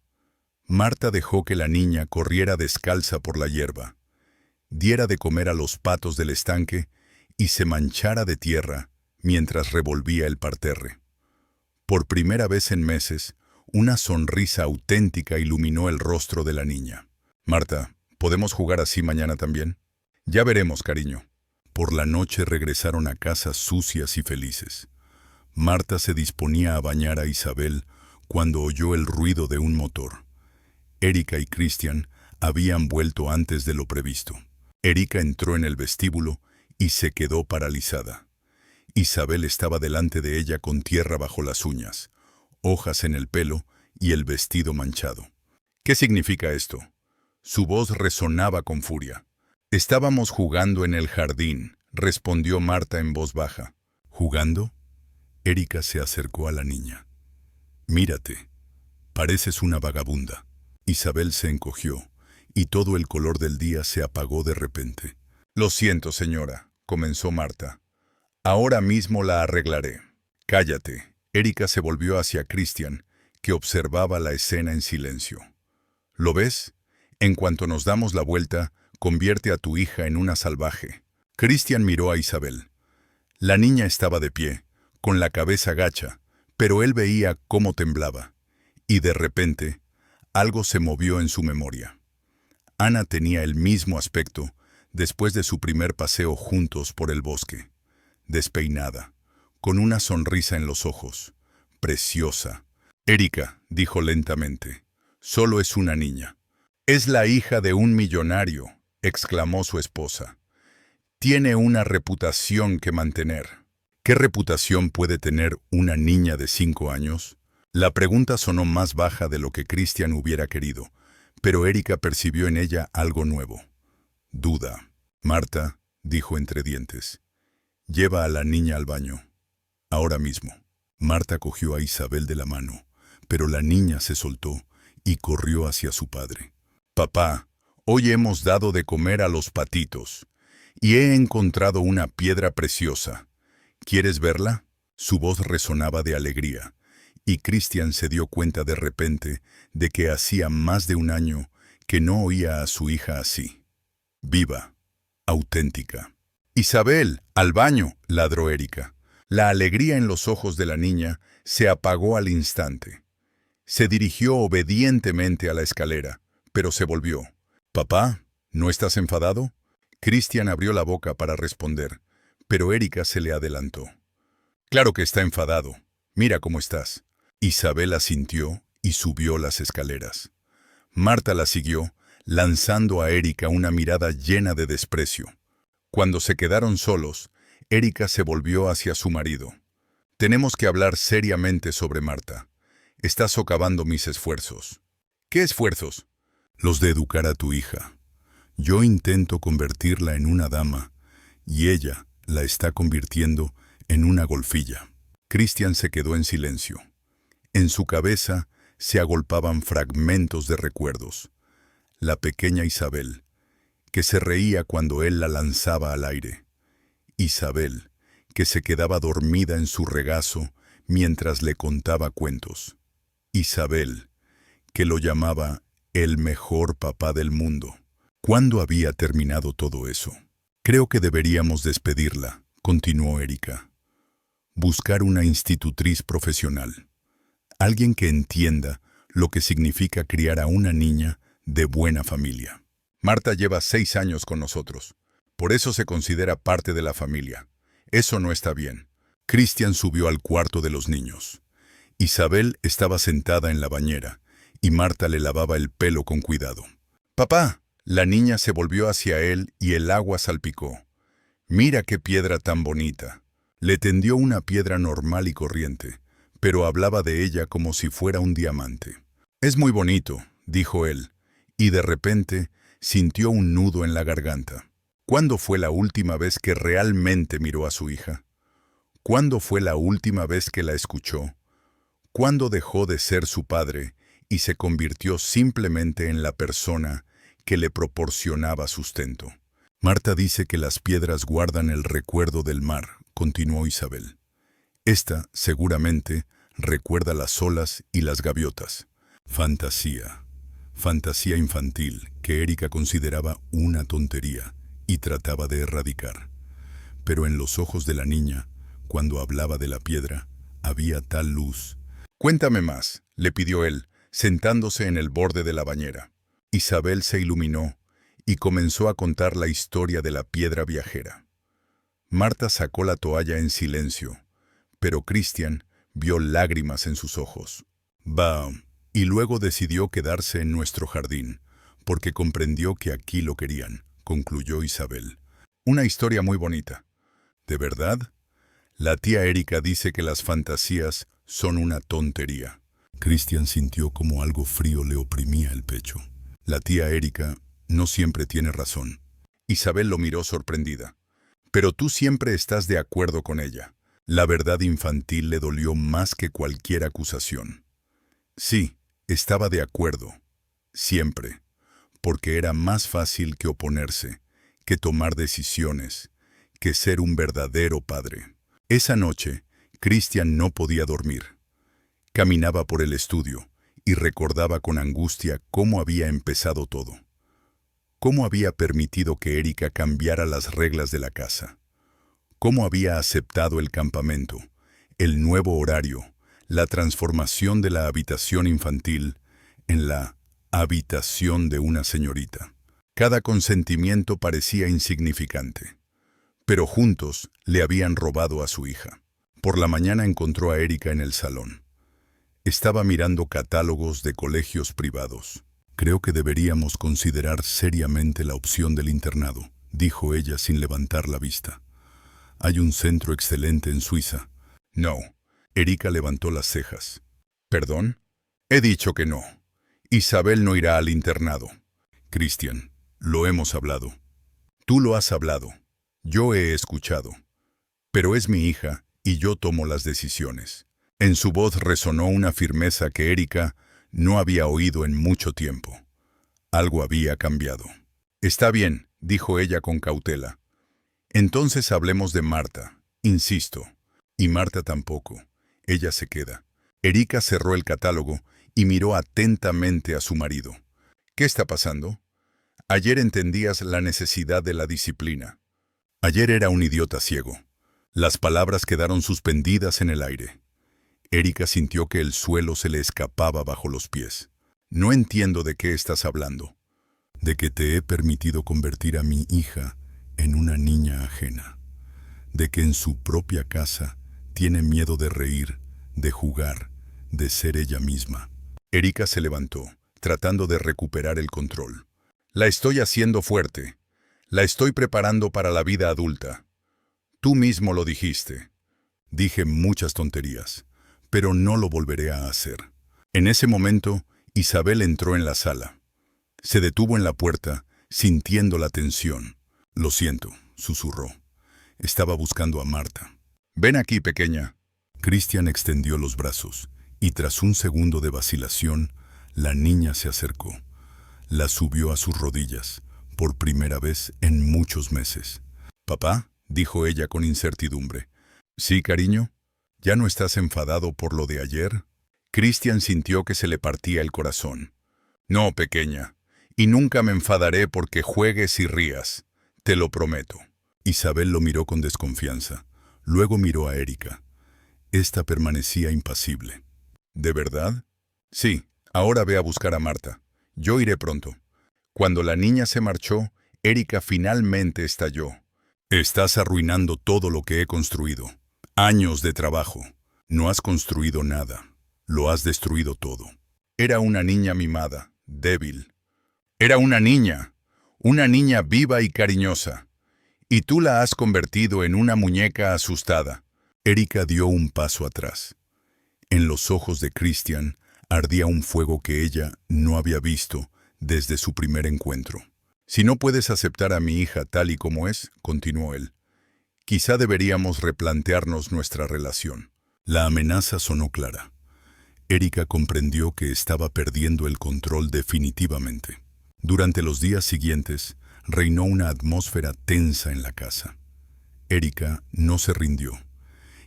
[SPEAKER 1] Marta dejó que la niña corriera descalza por la hierba, diera de comer a los patos del estanque y se manchara de tierra mientras revolvía el parterre. Por primera vez en meses, una sonrisa auténtica iluminó el rostro de la niña. «Marta, ¿podemos jugar así mañana también?» «Ya veremos, cariño». Por la noche regresaron a casa sucias y felices. Marta se disponía a bañar a Isabel cuando oyó el ruido de un motor. Erika y Christian habían vuelto antes de lo previsto. Erika entró en el vestíbulo y se quedó paralizada. Isabel estaba delante de ella con tierra bajo las uñas, hojas en el pelo y el vestido manchado. «¿Qué significa esto?» Su voz resonaba con furia. «Estábamos jugando en el jardín», respondió Marta en voz baja. «¿Jugando?» Erika se acercó a la niña. «Mírate, pareces una vagabunda». Isabel se encogió, y todo el color del día se apagó de repente. «Lo siento, señora», comenzó Marta. «Ahora mismo la arreglaré». «Cállate». Erika se volvió hacia Christian, que observaba la escena en silencio. «¿Lo ves? En cuanto nos damos la vuelta, convierte a tu hija en una salvaje». Christian miró a Isabel. La niña estaba de pie, con la cabeza gacha, pero él veía cómo temblaba. Y de repente, algo se movió en su memoria. Ana tenía el mismo aspecto después de su primer paseo juntos por el bosque. Despeinada, con una sonrisa en los ojos. Preciosa. «Erika», dijo lentamente, «solo es una niña». «Es la hija de un millonario», exclamó su esposa. «Tiene una reputación que mantener». «¿Qué reputación puede tener una niña de 5 años?» La pregunta sonó más baja de lo que Christian hubiera querido, pero Erika percibió en ella algo nuevo. Duda. «Marta», dijo entre dientes, «lleva a la niña al baño. Ahora mismo». Marta cogió a Isabel de la mano, pero la niña se soltó y corrió hacia su padre. «Papá, hoy hemos dado de comer a los patitos y he encontrado una piedra preciosa. ¿Quieres verla?» Su voz resonaba de alegría, y Christian se dio cuenta de repente de que hacía más de un año que no oía a su hija así. Viva, auténtica. «Isabel, al baño», ladró Erika. La alegría en los ojos de la niña se apagó al instante. Se dirigió obedientemente a la escalera, pero se volvió. «Papá, ¿no estás enfadado?» Christian abrió la boca para responder, pero Erika se le adelantó. «Claro que está enfadado. Mira cómo estás». Isabel asintió y subió las escaleras. Marta la siguió, lanzando a Erika una mirada llena de desprecio. Cuando se quedaron solos, Erika se volvió hacia su marido. «Tenemos que hablar seriamente sobre Marta. Está socavando mis esfuerzos». «¿Qué esfuerzos?» «Los de educar a tu hija. Yo intento convertirla en una dama, y ella la está convirtiendo en una golfilla». Christian se quedó en silencio. En su cabeza se agolpaban fragmentos de recuerdos. La pequeña Isabel, que se reía cuando él la lanzaba al aire. Isabel, que se quedaba dormida en su regazo mientras le contaba cuentos. Isabel, que lo llamaba el mejor papá del mundo. ¿Cuándo había terminado todo eso? «Creo que deberíamos despedirla», continuó Erika. Buscar una institutriz profesional. Alguien que entienda lo que significa criar a una niña de buena familia. Marta lleva 6 años con nosotros. Por eso se considera parte de la familia. Eso no está bien. Cristian subió al cuarto de los niños. Isabel estaba sentada en la bañera y Marta le lavaba el pelo con cuidado. «Papá». La niña se volvió hacia él y el agua salpicó. «Mira qué piedra tan bonita». Le tendió una piedra normal y corriente, pero hablaba de ella como si fuera un diamante. «Es muy bonito», dijo él, y de repente sintió un nudo en la garganta. ¿Cuándo fue la última vez que realmente miró a su hija? ¿Cuándo fue la última vez que la escuchó? ¿Cuándo dejó de ser su padre y se convirtió simplemente en la persona que le proporcionaba sustento? Marta dice que las piedras guardan el recuerdo del mar, continuó Isabel. Esta, seguramente, recuerda las olas y las gaviotas. Fantasía. Fantasía infantil que Erika consideraba una tontería y trataba de erradicar. Pero en los ojos de la niña, cuando hablaba de la piedra, había tal luz. «Cuéntame más», le pidió él, sentándose en el borde de la bañera. Isabel se iluminó y comenzó a contar la historia de la piedra viajera. Marta sacó la toalla en silencio, pero Cristian vio lágrimas en sus ojos. «Va», y luego decidió quedarse en nuestro jardín, porque comprendió que aquí lo querían, concluyó Isabel. «Una historia muy bonita». «¿De verdad?» La tía Erika dice que las fantasías son una tontería. Cristian sintió como algo frío le oprimía el pecho. La tía Erika no siempre tiene razón. Isabel lo miró sorprendida. «Pero tú siempre estás de acuerdo con ella». La verdad infantil le dolió más que cualquier acusación. Sí, estaba de acuerdo. Siempre. Porque era más fácil que oponerse, que tomar decisiones, que ser un verdadero padre. Esa noche, Cristian no podía dormir. Caminaba por el estudio y recordaba con angustia cómo había empezado todo. Cómo había permitido que Erika cambiara las reglas de la casa. Cómo había aceptado el campamento, el nuevo horario, la transformación de la habitación infantil en la habitación de una señorita. Cada consentimiento parecía insignificante, pero juntos le habían robado a su hija. Por la mañana encontró a Erika en el salón. Estaba mirando catálogos de colegios privados. «Creo que deberíamos considerar seriamente la opción del internado», dijo ella sin levantar la vista. «Hay un centro excelente en Suiza». «No». Erika levantó las cejas. «¿Perdón?» «He dicho que no. Isabel no irá al internado». «Cristian, lo hemos hablado». «Tú lo has hablado. Yo he escuchado. Pero es mi hija y yo tomo las decisiones». En su voz resonó una firmeza que Erika no había oído en mucho tiempo. Algo había cambiado. «Está bien», dijo ella con cautela. «Entonces hablemos de Marta, insisto». «Y Marta tampoco. Ella se queda». Erika cerró el catálogo y miró atentamente a su marido. «¿Qué está pasando? Ayer entendías la necesidad de la disciplina». «Ayer era un idiota ciego». Las palabras quedaron suspendidas en el aire. Erika sintió que el suelo se le escapaba bajo los pies. «No entiendo de qué estás hablando». «De que te he permitido convertir a mi hija en una niña ajena. De que en su propia casa tiene miedo de reír, de jugar, de ser ella misma». Erika se levantó, tratando de recuperar el control. «La estoy haciendo fuerte. La estoy preparando para la vida adulta. Tú mismo lo dijiste». «Dije muchas tonterías, pero no lo volveré a hacer». En ese momento, Isabel entró en la sala. Se detuvo en la puerta, sintiendo la tensión. «Lo siento», susurró. Estaba buscando a Marta. «Ven aquí, pequeña». Cristian extendió los brazos, y tras un segundo de vacilación, la niña se acercó. La subió a sus rodillas, por primera vez en muchos meses. «¿Papá?», dijo ella con incertidumbre. «Sí, cariño. ¿Ya no estás enfadado por lo de ayer?» Cristian sintió que se le partía el corazón. «No, pequeña, y nunca me enfadaré porque juegues y rías. Te lo prometo». Isabel lo miró con desconfianza. Luego miró a Erika. Esta permanecía impasible. ¿De verdad? Sí, ahora ve a buscar a Marta. Yo iré pronto. Cuando la niña se marchó, Erika finalmente estalló. Estás arruinando todo lo que he construido. Años de trabajo. No has construido nada. Lo has destruido todo. Era una niña mimada, débil. Era una niña viva y cariñosa. Y tú la has convertido en una muñeca asustada. Erika dio un paso atrás. En los ojos de Christian ardía un fuego que ella no había visto desde su primer encuentro. Si no puedes aceptar a mi hija tal y como es, continuó él, quizá deberíamos replantearnos nuestra relación. La amenaza sonó clara. Erika comprendió que estaba perdiendo el control definitivamente. Durante los días siguientes, reinó una atmósfera tensa en la casa. Erika no se rindió.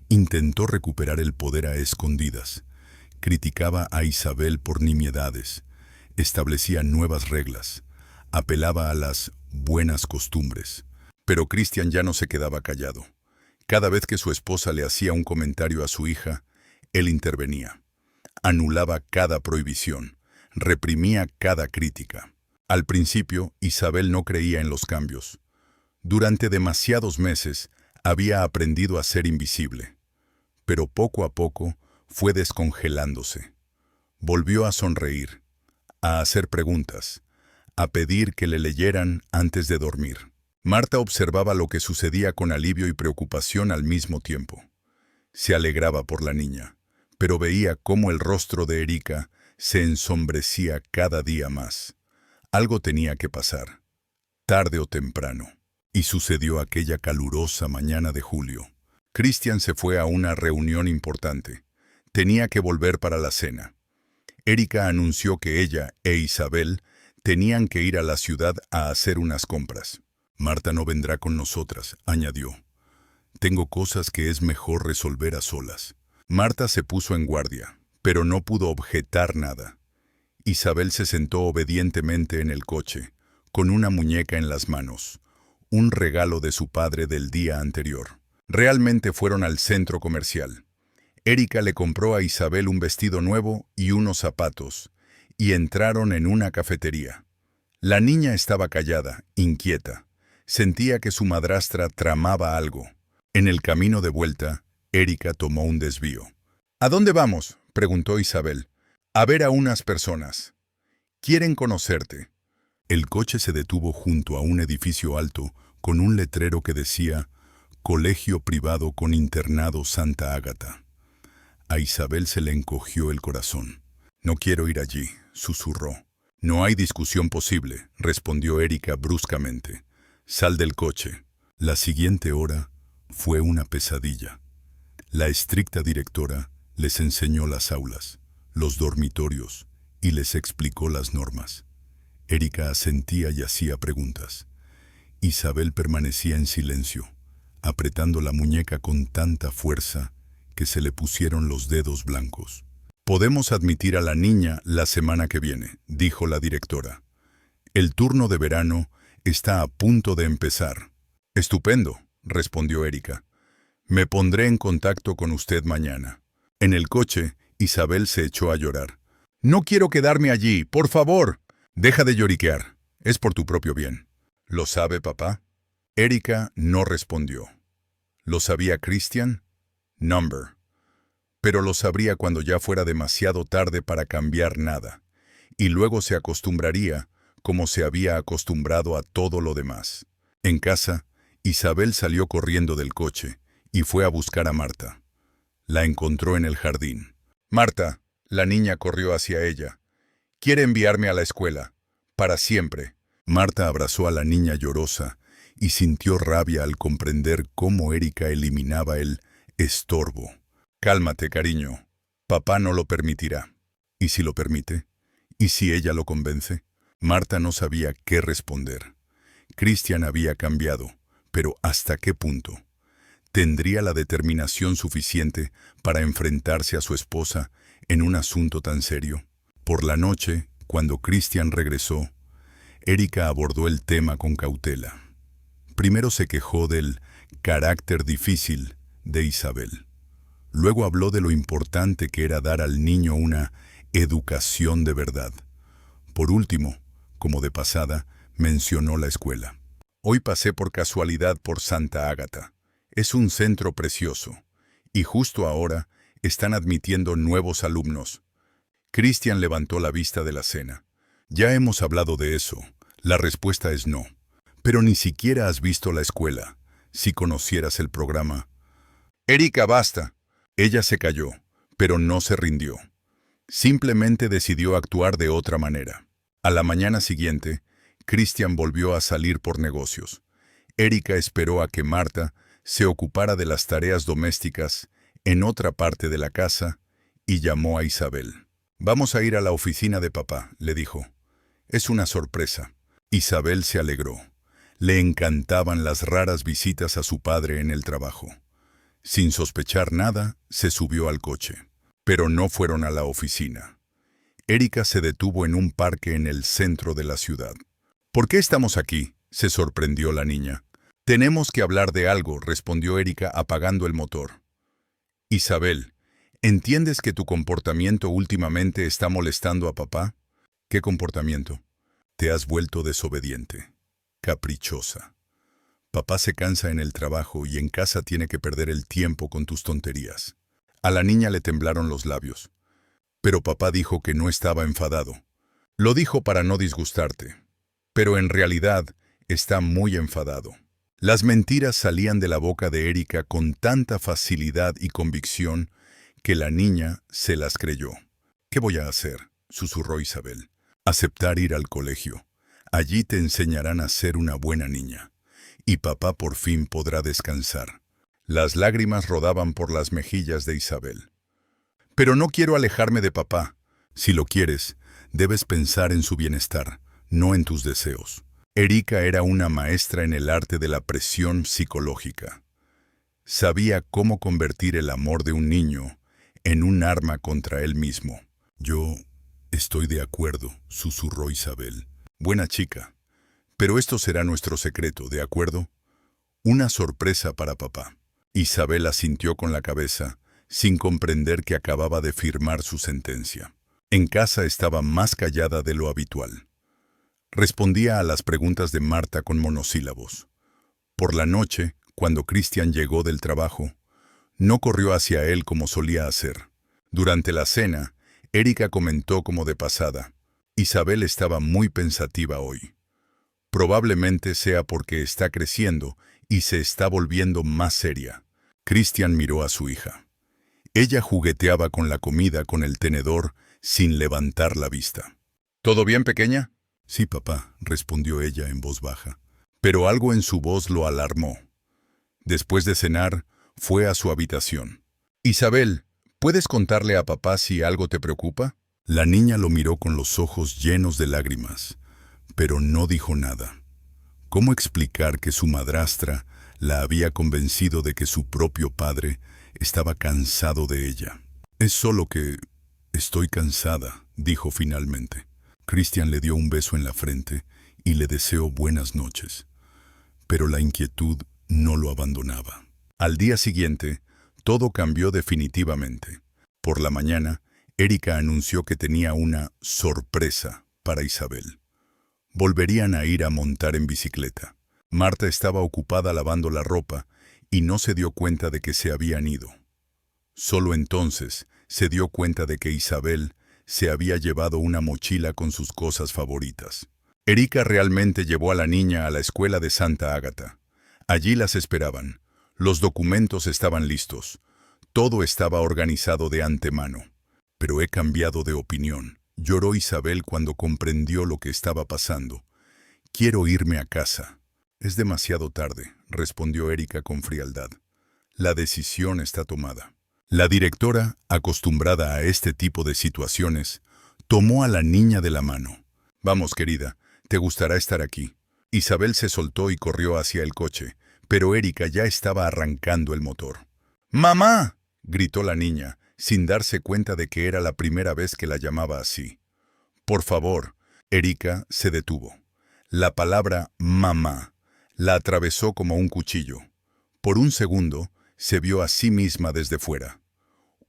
[SPEAKER 1] Intentó recuperar el poder a escondidas. Criticaba a Isabel por nimiedades. Establecía nuevas reglas. Apelaba a las buenas costumbres. Pero Christian ya no se quedaba callado. Cada vez que su esposa le hacía un comentario a su hija, él intervenía. Anulaba cada prohibición. Reprimía cada crítica. Al principio, Isabel no creía en los cambios. Durante demasiados meses, había aprendido a ser invisible. Pero poco a poco, fue descongelándose. Volvió a sonreír, a hacer preguntas, a pedir que le leyeran antes de dormir. Marta observaba lo que sucedía con alivio y preocupación al mismo tiempo. Se alegraba por la niña, pero veía cómo el rostro de Erika se ensombrecía cada día más. Algo tenía que pasar, tarde o temprano, y sucedió aquella calurosa mañana de julio. Christian se fue a una reunión importante. Tenía que volver para la cena. Erika anunció que ella e Isabel tenían que ir a la ciudad a hacer unas compras. Marta no vendrá con nosotras, añadió. Tengo cosas que es mejor resolver a solas. Marta se puso en guardia, pero no pudo objetar nada. Isabel se sentó obedientemente en el coche, con una muñeca en las manos, un regalo de su padre del día anterior. Realmente fueron al centro comercial. Erika le compró a Isabel un vestido nuevo y unos zapatos, y entraron en una cafetería. La niña estaba callada, inquieta. Sentía que su madrastra tramaba algo. En el camino de vuelta, Erika tomó un desvío. ¿A dónde vamos?, preguntó Isabel. A ver a unas personas. Quieren conocerte. El coche se detuvo junto a un edificio alto con un letrero que decía Colegio Privado con Internado Santa Ágata. A Isabel se le encogió el corazón. No quiero ir allí, susurró. No hay discusión posible, respondió Erika bruscamente. Sal del coche. La siguiente hora fue una pesadilla. La estricta directora les enseñó las aulas, los dormitorios, y les explicó las normas. Erika asentía y hacía preguntas. Isabel permanecía en silencio, apretando la muñeca con tanta fuerza que se le pusieron los dedos blancos. Podemos admitir a la niña la semana que viene, dijo la directora. El turno de verano está a punto de empezar. Estupendo, respondió Erika. Me pondré en contacto con usted mañana. En el coche, Isabel se echó a llorar. No quiero quedarme allí, por favor. Deja de lloriquear. Es por tu propio bien. ¿Lo sabe, papá? Erika no respondió. ¿Lo sabía Christian? Number. Pero lo sabría cuando ya fuera demasiado tarde para cambiar nada. Y luego se acostumbraría como se había acostumbrado a todo lo demás. En casa, Isabel salió corriendo del coche y fue a buscar a Marta. La encontró en el jardín. Marta, la niña corrió hacia ella. Quiere enviarme a la escuela. Para siempre. Marta abrazó a la niña llorosa y sintió rabia al comprender cómo Erika eliminaba el estorbo. Cálmate, cariño. Papá no lo permitirá. ¿Y si lo permite? ¿Y si ella lo convence? Marta no sabía qué responder. Christian había cambiado, pero ¿hasta qué punto? ¿Tendría la determinación suficiente para enfrentarse a su esposa en un asunto tan serio? Por la noche, cuando Christian regresó, Erika abordó el tema con cautela. Primero se quejó del carácter difícil de Isabel. Luego habló de lo importante que era dar al niño una educación de verdad. Por último, como de pasada, mencionó la escuela. Hoy pasé por casualidad por Santa Ágata. Es un centro precioso. Y justo ahora están admitiendo nuevos alumnos. Cristian levantó la vista de la cena. Ya hemos hablado de eso. La respuesta es no. Pero ni siquiera has visto la escuela. Si conocieras el programa. Erika, basta. Ella se calló, pero no se rindió. Simplemente decidió actuar de otra manera. A la mañana siguiente, Cristian volvió a salir por negocios. Erika esperó a que Marta se ocupara de las tareas domésticas en otra parte de la casa y llamó a Isabel. «Vamos a ir a la oficina de papá», le dijo. «Es una sorpresa». Isabel se alegró. Le encantaban las raras visitas a su padre en el trabajo. Sin sospechar nada, se subió al coche. Pero no fueron a la oficina. Erika se detuvo en un parque en el centro de la ciudad. «¿Por qué estamos aquí?», se sorprendió la niña. «Tenemos que hablar de algo», respondió Erika apagando el motor. «Isabel, ¿entiendes que tu comportamiento últimamente está molestando a papá?» «¿Qué comportamiento?» «Te has vuelto desobediente, caprichosa. Papá se cansa en el trabajo y en casa tiene que perder el tiempo con tus tonterías». A la niña le temblaron los labios. «Pero papá dijo que no estaba enfadado. Lo dijo para no disgustarte. Pero en realidad está muy enfadado». Las mentiras salían de la boca de Erika con tanta facilidad y convicción que la niña se las creyó. «¿Qué voy a hacer?», susurró Isabel. «Aceptar ir al colegio. Allí te enseñarán a ser una buena niña. Y papá por fin podrá descansar». Las lágrimas rodaban por las mejillas de Isabel. «Pero no quiero alejarme de papá. Si lo quieres, debes pensar en su bienestar, no en tus deseos». Erika era una maestra en el arte de la presión psicológica. Sabía cómo convertir el amor de un niño en un arma contra él mismo. «Yo estoy de acuerdo», susurró Isabel. «Buena chica. Pero esto será nuestro secreto, ¿de acuerdo? Una sorpresa para papá». Isabel asintió con la cabeza, sin comprender que acababa de firmar su sentencia. En casa estaba más callada de lo habitual. Respondía a las preguntas de Marta con monosílabos. Por la noche, cuando Cristian llegó del trabajo, no corrió hacia él como solía hacer. Durante la cena, Erika comentó como de pasada: «Isabel estaba muy pensativa hoy. Probablemente sea porque está creciendo y se está volviendo más seria». Cristian miró a su hija. Ella jugueteaba con la comida con el tenedor sin levantar la vista. «¿Todo bien, pequeña?» «Sí, papá», respondió ella en voz baja. Pero algo en su voz lo alarmó. Después de cenar, fue a su habitación. «Isabel, ¿puedes contarle a papá si algo te preocupa?» La niña lo miró con los ojos llenos de lágrimas, pero no dijo nada. ¿Cómo explicar que su madrastra la había convencido de que su propio padre estaba cansado de ella? «Es solo que estoy cansada», dijo finalmente. Cristian le dio un beso en la frente y le deseó buenas noches. Pero la inquietud no lo abandonaba. Al día siguiente, todo cambió definitivamente. Por la mañana, Erika anunció que tenía una sorpresa para Isabel. Volverían a ir a montar en bicicleta. Marta estaba ocupada lavando la ropa y no se dio cuenta de que se habían ido. Solo entonces se dio cuenta de que Isabel se había llevado una mochila con sus cosas favoritas. Erika realmente llevó a la niña a la escuela de Santa Ágata. Allí las esperaban. Los documentos estaban listos. Todo estaba organizado de antemano. «Pero he cambiado de opinión», lloró Isabel cuando comprendió lo que estaba pasando. «Quiero irme a casa». «Es demasiado tarde», respondió Erika con frialdad. «La decisión está tomada». La directora, acostumbrada a este tipo de situaciones, tomó a la niña de la mano. «Vamos, querida, te gustará estar aquí». Isabel se soltó y corrió hacia el coche, pero Erika ya estaba arrancando el motor. «¡Mamá!», gritó la niña, sin darse cuenta de que era la primera vez que la llamaba así. «Por favor». Erika se detuvo. La palabra «mamá» La atravesó como un cuchillo. Por un segundo, se vio a sí misma desde fuera.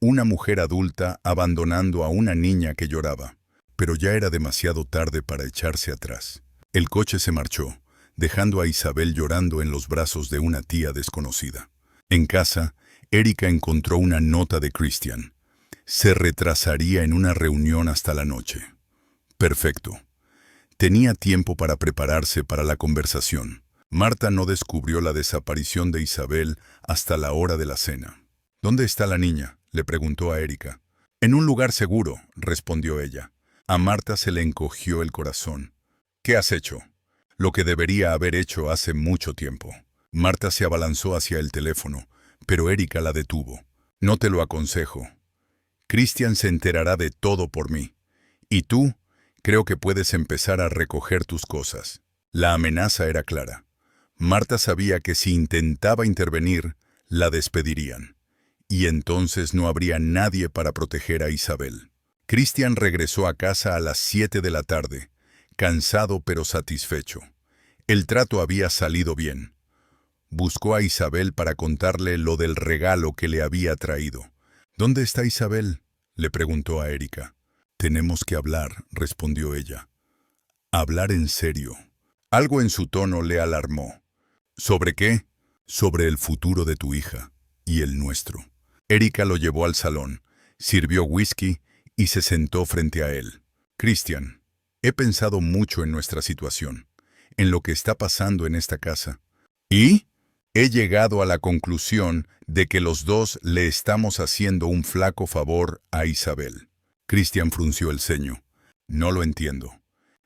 [SPEAKER 1] Una mujer adulta abandonando a una niña que lloraba. Pero ya era demasiado tarde para echarse atrás. El coche se marchó, dejando a Isabel llorando en los brazos de una tía desconocida. En casa, Erika encontró una nota de Christian. Se retrasaría en una reunión hasta la noche. Perfecto. Tenía tiempo para prepararse para la conversación. Marta no descubrió la desaparición de Isabel hasta la hora de la cena. ¿Dónde está la niña?, le preguntó a Erika. En un lugar seguro, respondió ella. A Marta se le encogió el corazón. ¿Qué has hecho? Lo que debería haber hecho hace mucho tiempo. Marta se abalanzó hacia el teléfono, pero Erika la detuvo. No te lo aconsejo. Christian se enterará de todo por mí. Y tú, creo que puedes empezar a recoger tus cosas. La amenaza era clara. Marta sabía que si intentaba intervenir, la despedirían. Y entonces no habría nadie para proteger a Isabel. Christian regresó a casa a las 7 de la tarde, cansado pero satisfecho. El trato había salido bien. Buscó a Isabel para contarle lo del regalo que le había traído. ¿Dónde está Isabel?, le preguntó a Erika. Tenemos que hablar, respondió ella. Hablar en serio. Algo en su tono le alarmó. ¿Sobre qué? Sobre el futuro de tu hija y el nuestro. Erika lo llevó al salón, sirvió whisky y se sentó frente a él. Christian, he pensado mucho en nuestra situación, en lo que está pasando en esta casa. ¿Y? He llegado a la conclusión de que los dos le estamos haciendo un flaco favor a Isabel. Christian frunció el ceño. No lo entiendo.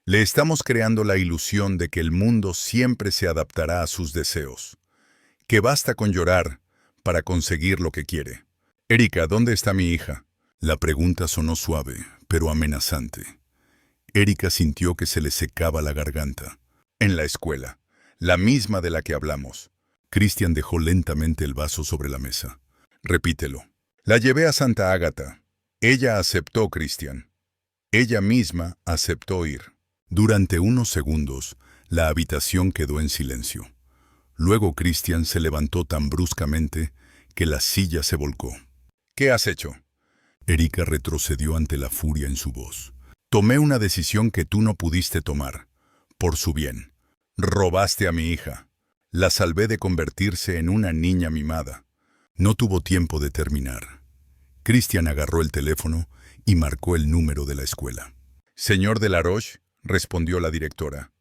[SPEAKER 1] Le estamos creando la ilusión de que el mundo siempre se adaptará a sus deseos. Que basta con llorar para conseguir lo que quiere. Erika, ¿dónde está mi hija? La pregunta sonó suave, pero amenazante. Erika sintió que se le secaba la garganta. En la escuela, la misma de la que hablamos. Christian dejó lentamente el vaso sobre la mesa. Repítelo. La llevé a Santa Ágata. Ella aceptó, Christian. Ella misma aceptó ir. Durante unos segundos, la habitación quedó en silencio. Luego Christian se levantó tan bruscamente que la silla se volcó. ¿Qué has hecho? Erika retrocedió ante la furia en su voz. Tomé una decisión que tú no pudiste tomar, por su bien. Robaste a mi hija. La salvé de convertirse en una niña mimada. No tuvo tiempo de terminar. Christian agarró el teléfono y marcó el número de la escuela. Señor Delaroche, respondió la directora.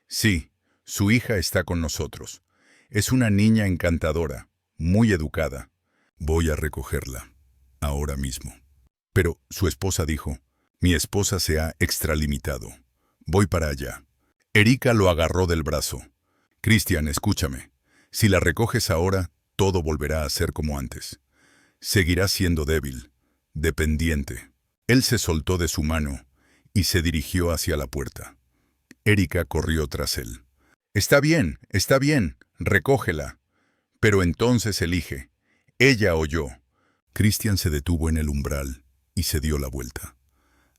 [SPEAKER 1] Sí, su hija está con nosotros. Es una niña encantadora, muy educada. Voy a recogerla, ahora mismo. Pero su esposa dijo, mi esposa se ha extralimitado. Voy para allá. Erika lo agarró del brazo. Christian, escúchame. Si la recoges ahora, todo volverá a ser como antes. Seguirá siendo débil, dependiente. Él se soltó de su mano y se dirigió hacia la puerta. Erika corrió tras él. Está bien, recógela. Pero entonces elige, ella o yo. Christian se detuvo en el umbral y se dio la vuelta.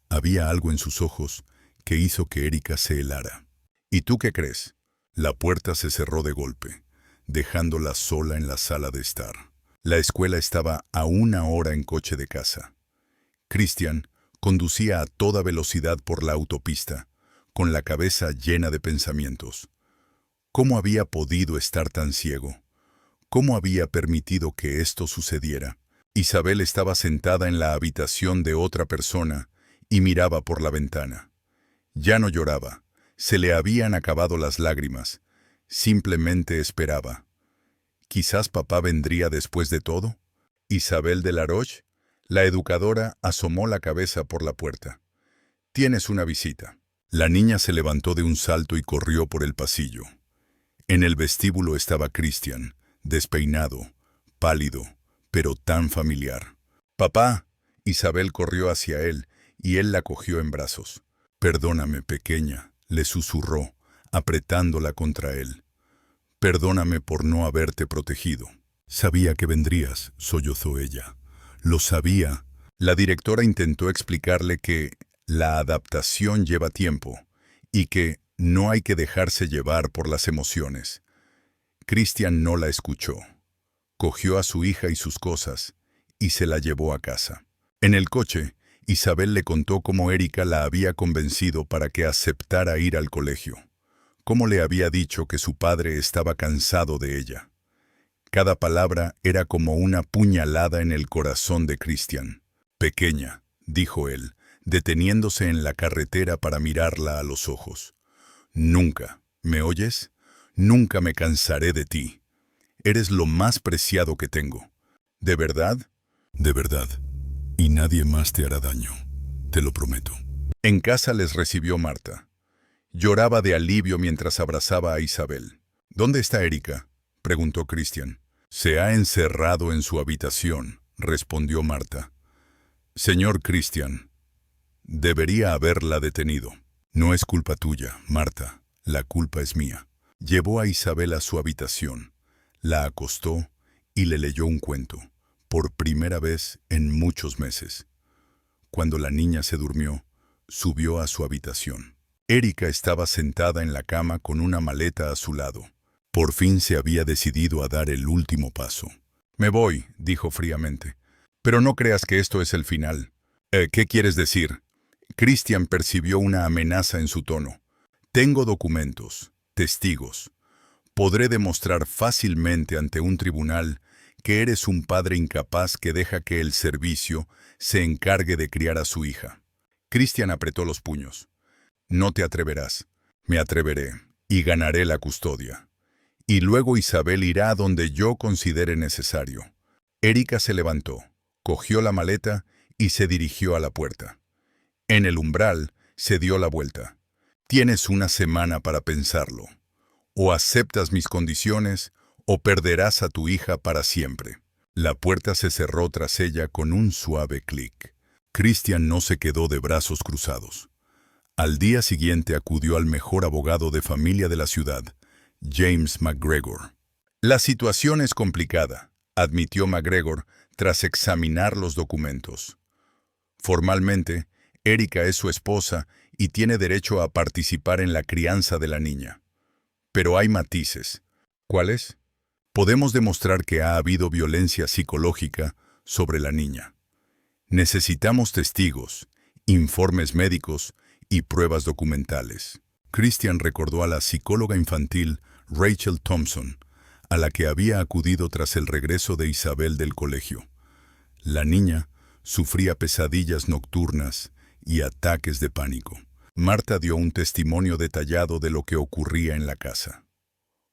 [SPEAKER 1] Había algo en sus ojos que hizo que Erika se helara. ¿Y tú qué crees? La puerta se cerró de golpe, dejándola sola en la sala de estar. La escuela estaba a 1 hora en coche de casa. Christian conducía a toda velocidad por la autopista, con la cabeza llena de pensamientos. ¿Cómo había podido estar tan ciego? ¿Cómo había permitido que esto sucediera? Isabel estaba sentada en la habitación de otra persona y miraba por la ventana. Ya no lloraba. Se le habían acabado las lágrimas. Simplemente esperaba. ¿Quizás papá vendría después de todo? Isabel Delaroche, la educadora, asomó la cabeza por la puerta. Tienes una visita. La niña se levantó de un salto y corrió por el pasillo. En el vestíbulo estaba Christian, despeinado, pálido, pero tan familiar. Papá, Isabel corrió hacia él y él la cogió en brazos. Perdóname, pequeña, le susurró, apretándola contra él. Perdóname por no haberte protegido. Sabía que vendrías, sollozó ella. Lo sabía. La directora intentó explicarle que la adaptación lleva tiempo y que no hay que dejarse llevar por las emociones. Christian no la escuchó. Cogió a su hija y sus cosas y se la llevó a casa. En el coche, Isabel le contó cómo Erika la había convencido para que aceptara ir al colegio, cómo le había dicho que su padre estaba cansado de ella. Cada palabra era como una puñalada en el corazón de Christian. «Pequeña», dijo él, deteniéndose en la carretera para mirarla a los ojos. «Nunca, ¿me oyes? Nunca me cansaré de ti. Eres lo más preciado que tengo. ¿De verdad?» «De verdad. Y nadie más te hará daño. Te lo prometo». En casa les recibió Marta. Lloraba de alivio mientras abrazaba a Isabel. «¿Dónde está Erika?», preguntó Christian. «Se ha encerrado en su habitación», respondió Marta. «Señor Christian, debería haberla detenido». «No es culpa tuya, Marta. La culpa es mía». Llevó a Isabel a su habitación, la acostó y le leyó un cuento, por primera vez en muchos meses. Cuando la niña se durmió, subió a su habitación. Erika estaba sentada en la cama con una maleta a su lado. Por fin se había decidido a dar el último paso. «Me voy», dijo fríamente. «Pero no creas que esto es el final». ¿Qué quieres decir?» Christian percibió una amenaza en su tono. «Tengo documentos, testigos. Podré demostrar fácilmente ante un tribunal que eres un padre incapaz que deja que el servicio se encargue de criar a su hija». Christian apretó los puños. «No te atreverás». «Me atreveré y ganaré la custodia. Y luego Isabel irá a donde yo considere necesario». Erika se levantó, cogió la maleta y se dirigió a la puerta. En el umbral se dio la vuelta. «Tienes una semana para pensarlo. O aceptas mis condiciones o perderás a tu hija para siempre». La puerta se cerró tras ella con un suave clic. Christian no se quedó de brazos cruzados. Al día siguiente acudió al mejor abogado de familia de la ciudad, James McGregor. «La situación es complicada», admitió McGregor tras examinar los documentos. «Formalmente, Erika es su esposa y tiene derecho a participar en la crianza de la niña. Pero hay matices». «¿Cuáles?» «Podemos demostrar que ha habido violencia psicológica sobre la niña. Necesitamos testigos, informes médicos y pruebas documentales». Christian recordó a la psicóloga infantil Rachel Thompson, a la que había acudido tras el regreso de Isabel del colegio. La niña sufría pesadillas nocturnas y ataques de pánico. Marta dio un testimonio detallado de lo que ocurría en la casa.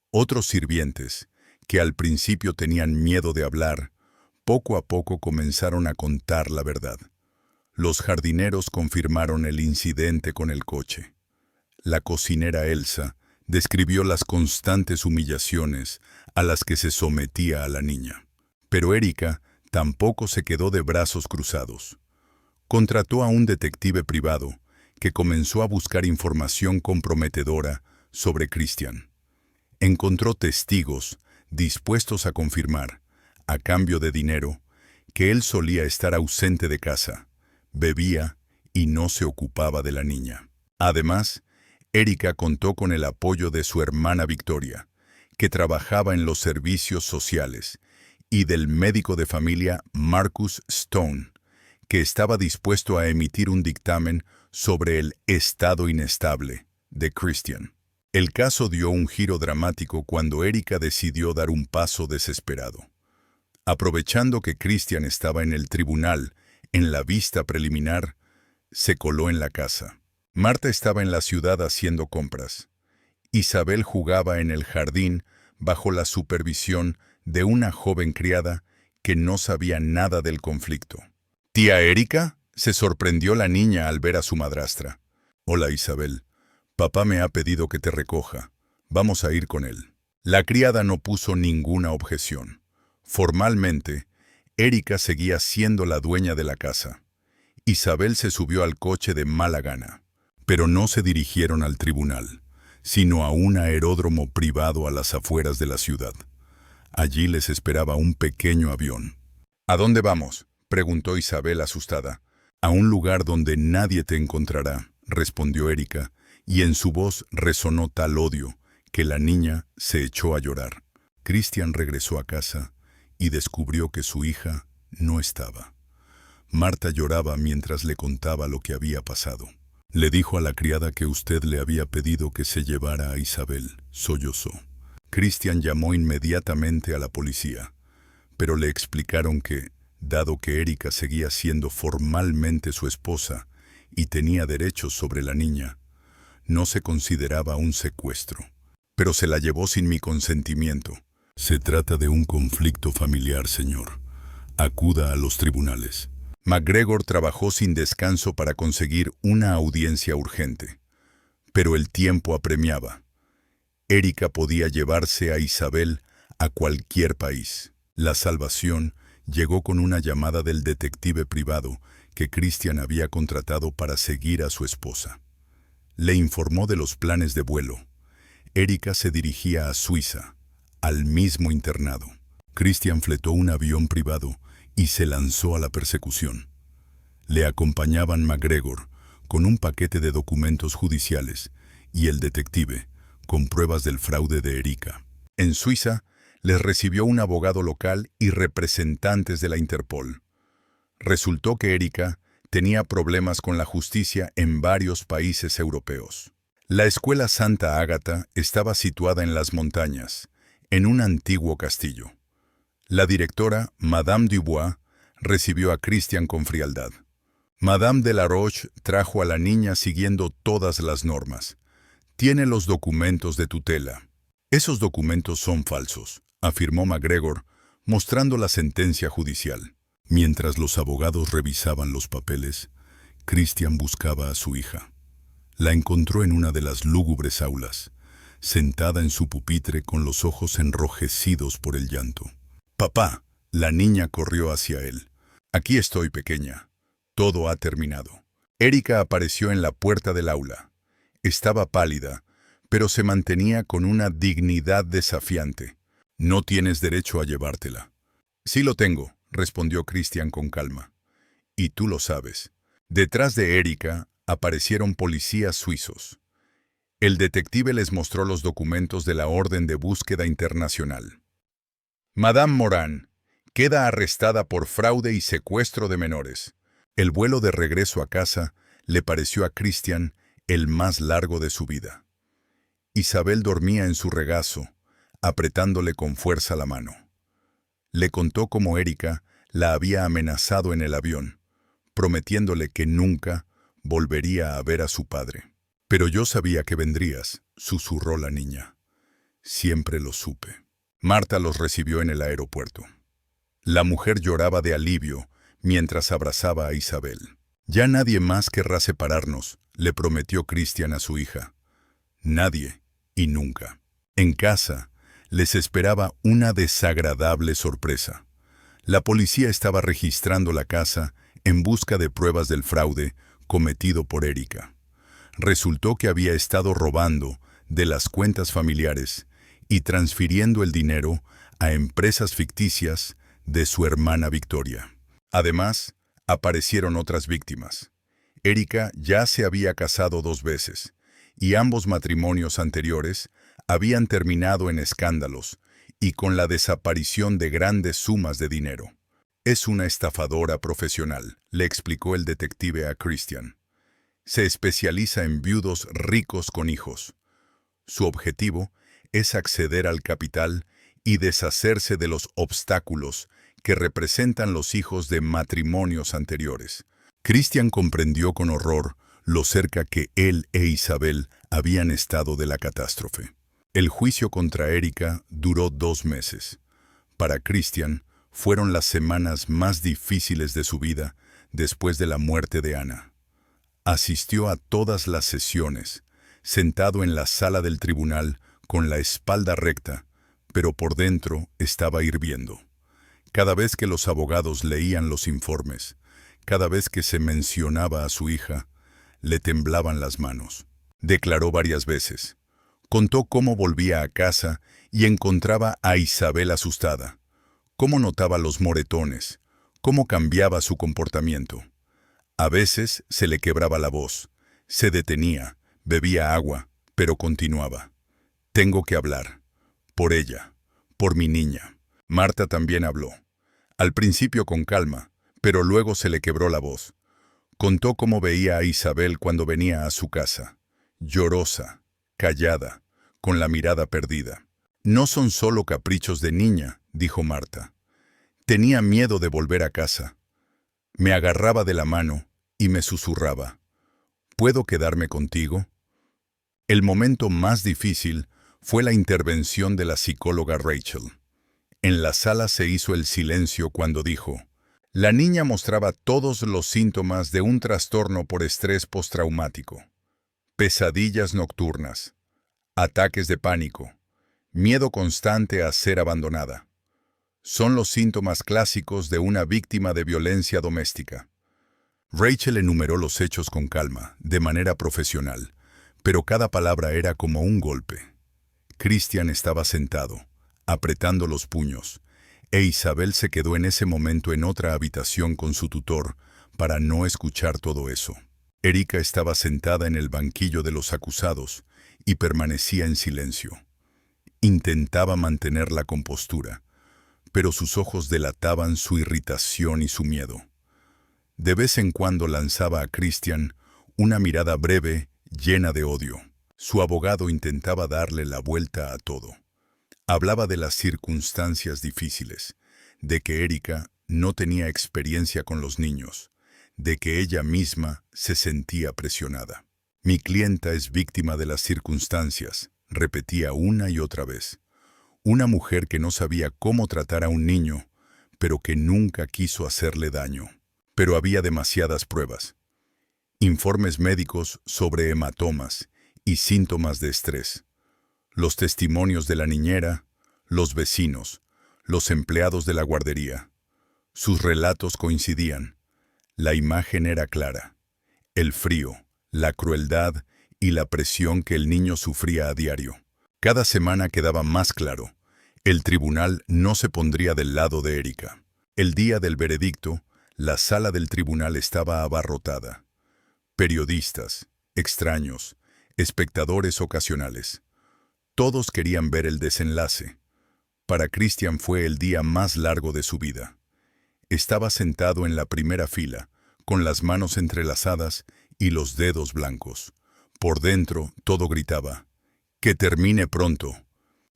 [SPEAKER 1] Otros sirvientes, que al principio tenían miedo de hablar, poco a poco comenzaron a contar la verdad. Los jardineros confirmaron el incidente con el coche. La cocinera Elsa describió las constantes humillaciones a las que se sometía a la niña. Pero Erika tampoco se quedó de brazos cruzados. Contrató a un detective privado que comenzó a buscar información comprometedora sobre Christian. Encontró testigos dispuestos a confirmar, a cambio de dinero, que él solía estar ausente de casa, bebía y no se ocupaba de la niña. Además, Erika contó con el apoyo de su hermana Victoria, que trabajaba en los servicios sociales, y del médico de familia Marcus Stone, que estaba dispuesto a emitir un dictamen sobre el estado inestable de Christian. El caso dio un giro dramático cuando Erika decidió dar un paso desesperado. Aprovechando que Christian estaba en el tribunal, en la vista preliminar, se coló en la casa. Marta estaba en la ciudad haciendo compras. Isabel jugaba en el jardín bajo la supervisión de una joven criada que no sabía nada del conflicto. «¿Tía Erika?», se sorprendió la niña al ver a su madrastra. «Hola, Isabel. Papá me ha pedido que te recoja. Vamos a ir con él». La criada no puso ninguna objeción. Formalmente, Erika seguía siendo la dueña de la casa. Isabel se subió al coche de mala gana. Pero no se dirigieron al tribunal, sino a un aeródromo privado a las afueras de la ciudad. Allí les esperaba un pequeño avión. «¿A dónde vamos?», preguntó Isabel asustada. «A un lugar donde nadie te encontrará», respondió Erika, y en su voz resonó tal odio que la niña se echó a llorar. Cristian regresó a casa y descubrió que su hija no estaba. Marta lloraba mientras le contaba lo que había pasado. Le dijo a la criada que usted le había pedido que se llevara a Isabel, sollozó. Cristian llamó inmediatamente a la policía, pero le explicaron que, dado que Erika seguía siendo formalmente su esposa y tenía derechos sobre la niña, no se consideraba un secuestro. Pero se la llevó sin mi consentimiento. Se trata de un conflicto familiar, señor. Acuda a los tribunales. MacGregor trabajó sin descanso para conseguir una audiencia urgente. Pero el tiempo apremiaba. Erika podía llevarse a Isabel a cualquier país. La salvación llegó con una llamada del detective privado que Cristian había contratado para seguir a su esposa. Le informó de los planes de vuelo. Erika se dirigía a Suiza, al mismo internado. Cristian fletó un avión privado y se lanzó a la persecución. Le acompañaban MacGregor, con un paquete de documentos judiciales, y el detective, con pruebas del fraude de Erika. En Suiza, les recibió un abogado local y representantes de la Interpol. Resultó que Erika tenía problemas con la justicia en varios países europeos. La escuela Santa Ágata estaba situada en las montañas, en un antiguo castillo. La directora, Madame Dubois, recibió a Cristian con frialdad. Madame de la Roche trajo a la niña siguiendo todas las normas. Tiene los documentos de tutela. Esos documentos son falsos, afirmó MacGregor, mostrando la sentencia judicial. Mientras los abogados revisaban los papeles, Cristian buscaba a su hija. La encontró en una de las lúgubres aulas, sentada en su pupitre con los ojos enrojecidos por el llanto. «Papá», la niña corrió hacia él. «Aquí estoy, pequeña. Todo ha terminado». Erika apareció en la puerta del aula. Estaba pálida, pero se mantenía con una dignidad desafiante. «No tienes derecho a llevártela». «Sí lo tengo», respondió Cristian con calma. «Y tú lo sabes». Detrás de Erika aparecieron policías suizos. El detective les mostró los documentos de la Orden de Búsqueda Internacional. Madame Morin queda arrestada por fraude y secuestro de menores. El vuelo de regreso a casa le pareció a Cristian el más largo de su vida. Isabel dormía en su regazo, apretándole con fuerza la mano. Le contó cómo Erika la había amenazado en el avión, prometiéndole que nunca volvería a ver a su padre. «Pero yo sabía que vendrías», susurró la niña. «Siempre lo supe». Marta los recibió en el aeropuerto. La mujer lloraba de alivio mientras abrazaba a Isabel. «Ya nadie más querrá separarnos», le prometió Cristian a su hija. «Nadie y nunca». En casa les esperaba una desagradable sorpresa. La policía estaba registrando la casa en busca de pruebas del fraude cometido por Erika. Resultó que había estado robando de las cuentas familiares y transfiriendo el dinero a empresas ficticias de su hermana Victoria. Además, aparecieron otras víctimas. Erika ya se había casado 2 veces, y ambos matrimonios anteriores habían terminado en escándalos y con la desaparición de grandes sumas de dinero. «Es una estafadora profesional», le explicó el detective a Cristian. «Se especializa en viudos ricos con hijos. Su objetivo es acceder al capital y deshacerse de los obstáculos que representan los hijos de matrimonios anteriores». Cristian comprendió con horror lo cerca que él e Isabel habían estado de la catástrofe. El juicio contra Erika duró 2 meses. Para Cristian, fueron las semanas más difíciles de su vida después de la muerte de Ana. Asistió a todas las sesiones, sentado en la sala del tribunal con la espalda recta, pero por dentro estaba hirviendo. Cada vez que los abogados leían los informes, cada vez que se mencionaba a su hija, le temblaban las manos. Declaró varias veces. Contó cómo volvía a casa y encontraba a Isabel asustada, cómo notaba los moretones, cómo cambiaba su comportamiento. A veces se le quebraba la voz, se detenía, bebía agua, pero continuaba. «Tengo que hablar. Por ella, por mi niña. Marta también habló. Al principio con calma, pero luego se le quebró la voz. Contó cómo veía a Isabel cuando venía a su casa. Llorosa, callada, con la mirada perdida. No son solo caprichos de niña, dijo Marta. Tenía miedo de volver a casa. Me agarraba de la mano y me susurraba. ¿Puedo quedarme contigo? El momento más difícil fue la intervención de la psicóloga Rachel. En la sala se hizo el silencio cuando dijo: la niña mostraba todos los síntomas de un trastorno por estrés postraumático. Pesadillas nocturnas, ataques de pánico, miedo constante a ser abandonada. Son los síntomas clásicos de una víctima de violencia doméstica. Rachel enumeró los hechos con calma, de manera profesional, pero cada palabra era como un golpe. Christian estaba sentado, apretando los puños, e Isabel se quedó en ese momento en otra habitación con su tutor para no escuchar todo eso. Erika estaba sentada en el banquillo de los acusados y permanecía en silencio. Intentaba mantener la compostura, pero sus ojos delataban su irritación y su miedo. De vez en cuando lanzaba a Christian una mirada breve, llena de odio. Su abogado intentaba darle la vuelta a todo. Hablaba de las circunstancias difíciles, de que Erika no tenía experiencia con los niños, de que ella misma se sentía presionada. Mi clienta es víctima de las circunstancias, repetía una y otra vez. Una mujer que no sabía cómo tratar a un niño, pero que nunca quiso hacerle daño. Pero había demasiadas pruebas. Informes médicos sobre hematomas y síntomas de estrés. Los testimonios de la niñera, los vecinos, los empleados de la guardería. Sus relatos coincidían. La imagen era clara. El frío, la crueldad y la presión que el niño sufría a diario. Cada semana quedaba más claro. El tribunal no se pondría del lado de Erika. El día del veredicto, la sala del tribunal estaba abarrotada. Periodistas, extraños, espectadores ocasionales. Todos querían ver el desenlace. Para Christian fue el día más largo de su vida. Estaba sentado en la primera fila, con las manos entrelazadas y los dedos blancos. Por dentro, todo gritaba: ¡que termine pronto!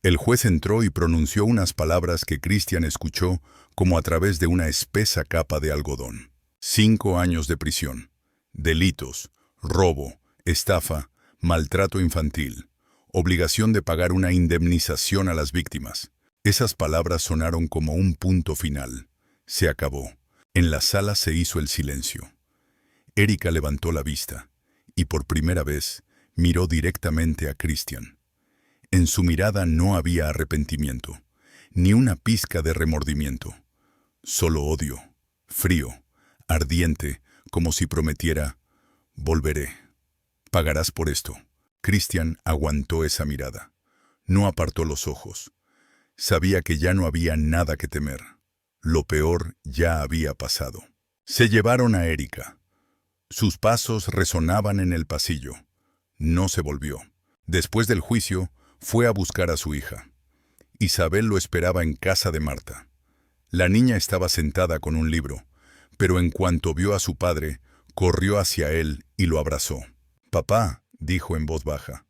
[SPEAKER 1] El juez entró y pronunció unas palabras que Christian escuchó como a través de una espesa capa de algodón. 5 años de prisión. Delitos, robo, estafa, maltrato infantil. Obligación de pagar una indemnización a las víctimas. Esas palabras sonaron como un punto final. Se acabó. En la sala se hizo el silencio. Erika levantó la vista y por primera vez miró directamente a Christian. En su mirada no había arrepentimiento, ni una pizca de remordimiento. Solo odio, frío, ardiente, como si prometiera: volveré. Pagarás por esto. Christian aguantó esa mirada. No apartó los ojos. Sabía que ya no había nada que temer. Lo peor ya había pasado. Se llevaron a Erika. Sus pasos resonaban en el pasillo. No se volvió. Después del juicio, fue a buscar a su hija. Isabel lo esperaba en casa de Marta. La niña estaba sentada con un libro, pero en cuanto vio a su padre, corrió hacia él y lo abrazó. «Papá», dijo en voz baja,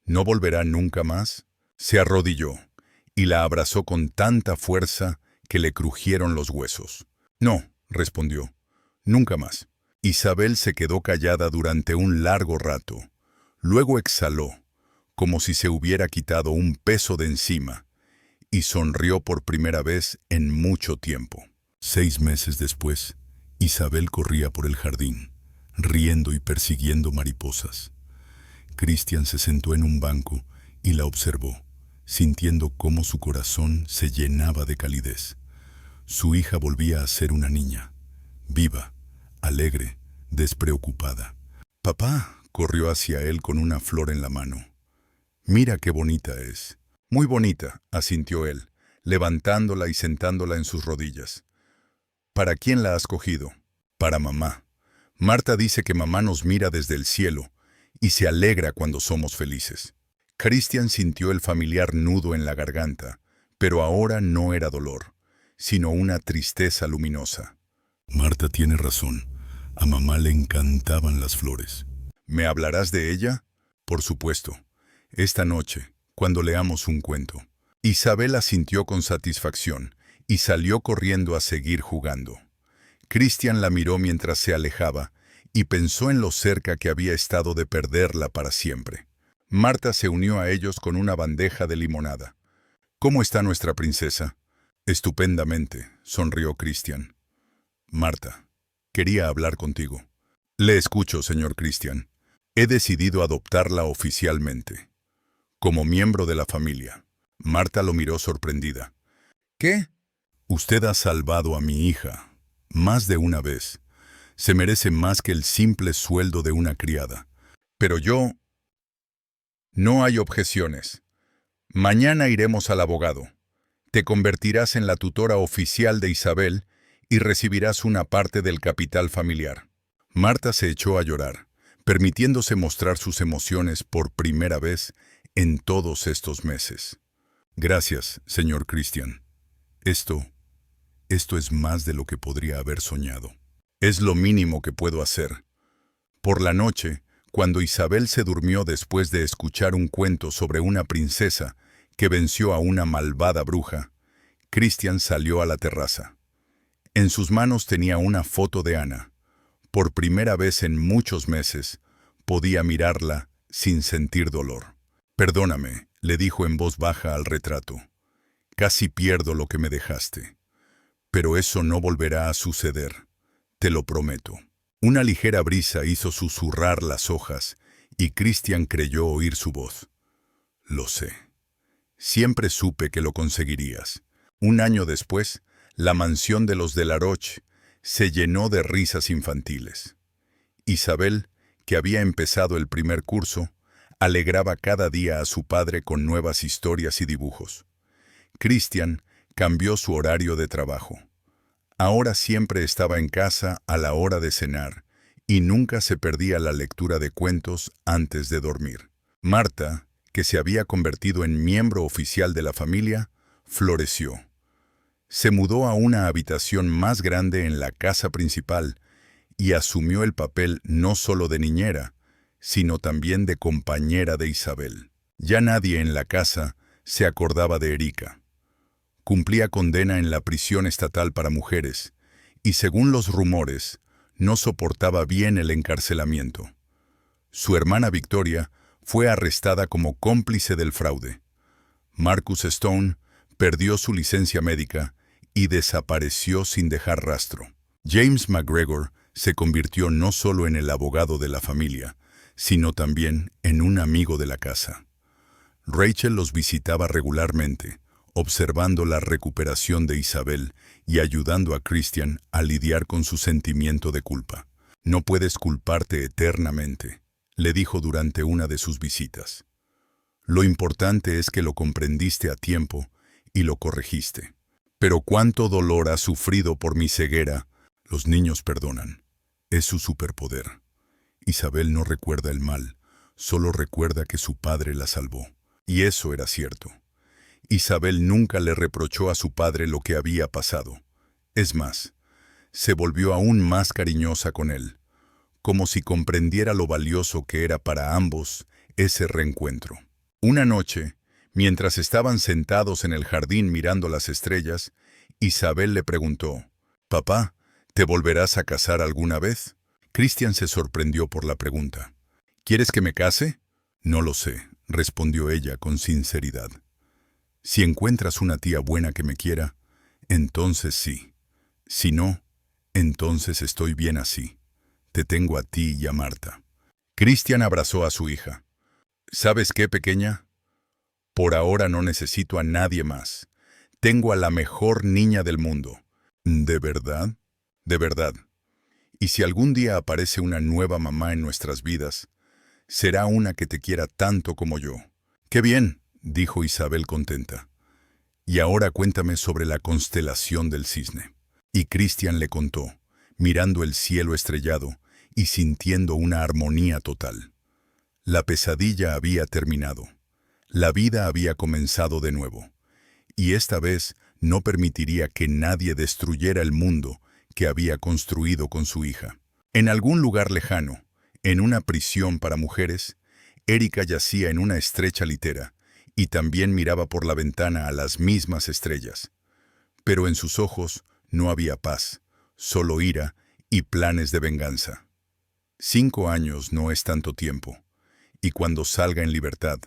[SPEAKER 1] «¿no volverá nunca más?». Se arrodilló y la abrazó con tanta fuerza que le crujieron los huesos. «No», respondió, «nunca más». Isabel se quedó callada durante un largo rato. Luego exhaló, como si se hubiera quitado un peso de encima, y sonrió por primera vez en mucho tiempo. 6 meses después, Isabel corría por el jardín, riendo y persiguiendo mariposas. Christian se sentó en un banco y la observó, sintiendo cómo su corazón se llenaba de calidez. Su hija volvía a ser una niña, viva, alegre, despreocupada. «Papá», corrió hacia él con una flor en la mano. «Mira qué bonita es». «Muy bonita», asintió él, levantándola y sentándola en sus rodillas. «¿Para quién la has cogido?» «Para mamá. Marta dice que mamá nos mira desde el cielo y se alegra cuando somos felices». Christian sintió el familiar nudo en la garganta, Pero ahora no era dolor, sino una tristeza luminosa. Marta tiene razón. A mamá le encantaban las flores. ¿Me hablarás de ella? Por supuesto. Esta noche, cuando leamos un cuento. Isabel asintió con satisfacción y salió corriendo a seguir jugando. Christian la miró mientras se alejaba y pensó en lo cerca que había estado de perderla para siempre. Marta se unió a ellos con una bandeja de limonada. ¿Cómo está nuestra princesa? Estupendamente, sonrió Christian. Marta, quería hablar contigo. Le escucho, señor Christian. He decidido adoptarla oficialmente. Como miembro de la familia. Marta lo miró sorprendida. ¿Qué? Usted ha salvado a mi hija. Más de una vez. Se merece más que el simple sueldo de una criada. Pero yo... No hay objeciones. Mañana iremos al abogado. Te convertirás en la tutora oficial de Isabel y recibirás una parte del capital familiar. Marta se echó a llorar, permitiéndose mostrar sus emociones por primera vez en todos estos meses. Gracias, señor Christian. Esto es más de lo que podría haber soñado. Es lo mínimo que puedo hacer. Por la noche, cuando Isabel se durmió después de escuchar un cuento sobre una princesa que venció a una malvada bruja, Christian salió a la terraza. En sus manos tenía una foto de Ana. Por primera vez en muchos meses, podía mirarla sin sentir dolor. Perdóname, le dijo en voz baja al retrato. Casi pierdo lo que me dejaste. Pero eso no volverá a suceder. Te lo prometo. Una ligera brisa hizo susurrar las hojas y Christian creyó oír su voz. Lo sé. Siempre supe que lo conseguirías. Un año después, la mansión de los de la Roche se llenó de risas infantiles. Isabel, que había empezado el primer curso, alegraba cada día a su padre con nuevas historias y dibujos. Christian cambió su horario de trabajo. Ahora siempre estaba en casa a la hora de cenar y nunca se perdía la lectura de cuentos antes de dormir. Marta, que se había convertido en miembro oficial de la familia, floreció. Se mudó a una habitación más grande en la casa principal y asumió el papel no solo de niñera, sino también de compañera de Isabel. Ya nadie en la casa se acordaba de Erika. Cumplía condena en la prisión estatal para mujeres y, según los rumores, no soportaba bien el encarcelamiento. Su hermana Victoria fue arrestada como cómplice del fraude. Marcus Stone perdió su licencia médica y desapareció sin dejar rastro. James McGregor se convirtió no solo en el abogado de la familia, sino también en un amigo de la casa. Rachel los visitaba regularmente, observando la recuperación de Isabel y ayudando a Christian a lidiar con su sentimiento de culpa. No puedes culparte eternamente, le dijo durante una de sus visitas. Lo importante es que lo comprendiste a tiempo y lo corregiste. Pero cuánto dolor has sufrido por mi ceguera. Los niños perdonan. Es su superpoder. Isabel no recuerda el mal, solo recuerda que su padre la salvó. Y eso era cierto. Isabel nunca le reprochó a su padre lo que había pasado. Es más, se volvió aún más cariñosa con él, como si comprendiera lo valioso que era para ambos ese reencuentro. Una noche, mientras estaban sentados en el jardín mirando las estrellas, Isabel le preguntó, «Papá, ¿te volverás a casar alguna vez?» Christian se sorprendió por la pregunta. «¿Quieres que me case?» «No lo sé», respondió ella con sinceridad. «Si encuentras una tía buena que me quiera, entonces sí. Si no, entonces estoy bien así. Te tengo a ti y a Marta». Christian abrazó a su hija. «¿Sabes qué, pequeña? Por ahora no necesito a nadie más. Tengo a la mejor niña del mundo». «¿De verdad?» «De verdad. Y si algún día aparece una nueva mamá en nuestras vidas, será una que te quiera tanto como yo». «¡Qué bien!», dijo Isabel contenta. «Y ahora cuéntame sobre la constelación del cisne». Y Christian le contó, mirando el cielo estrellado y sintiendo una armonía total. La pesadilla había terminado. La vida había comenzado de nuevo. Y esta vez no permitiría que nadie destruyera el mundo que había construido con su hija. En algún lugar lejano, en una prisión para mujeres, Erika yacía en una estrecha litera y también miraba por la ventana a las mismas estrellas. Pero en sus ojos no había paz, solo ira y planes de venganza. 5 años no es tanto tiempo, y cuando salga en libertad,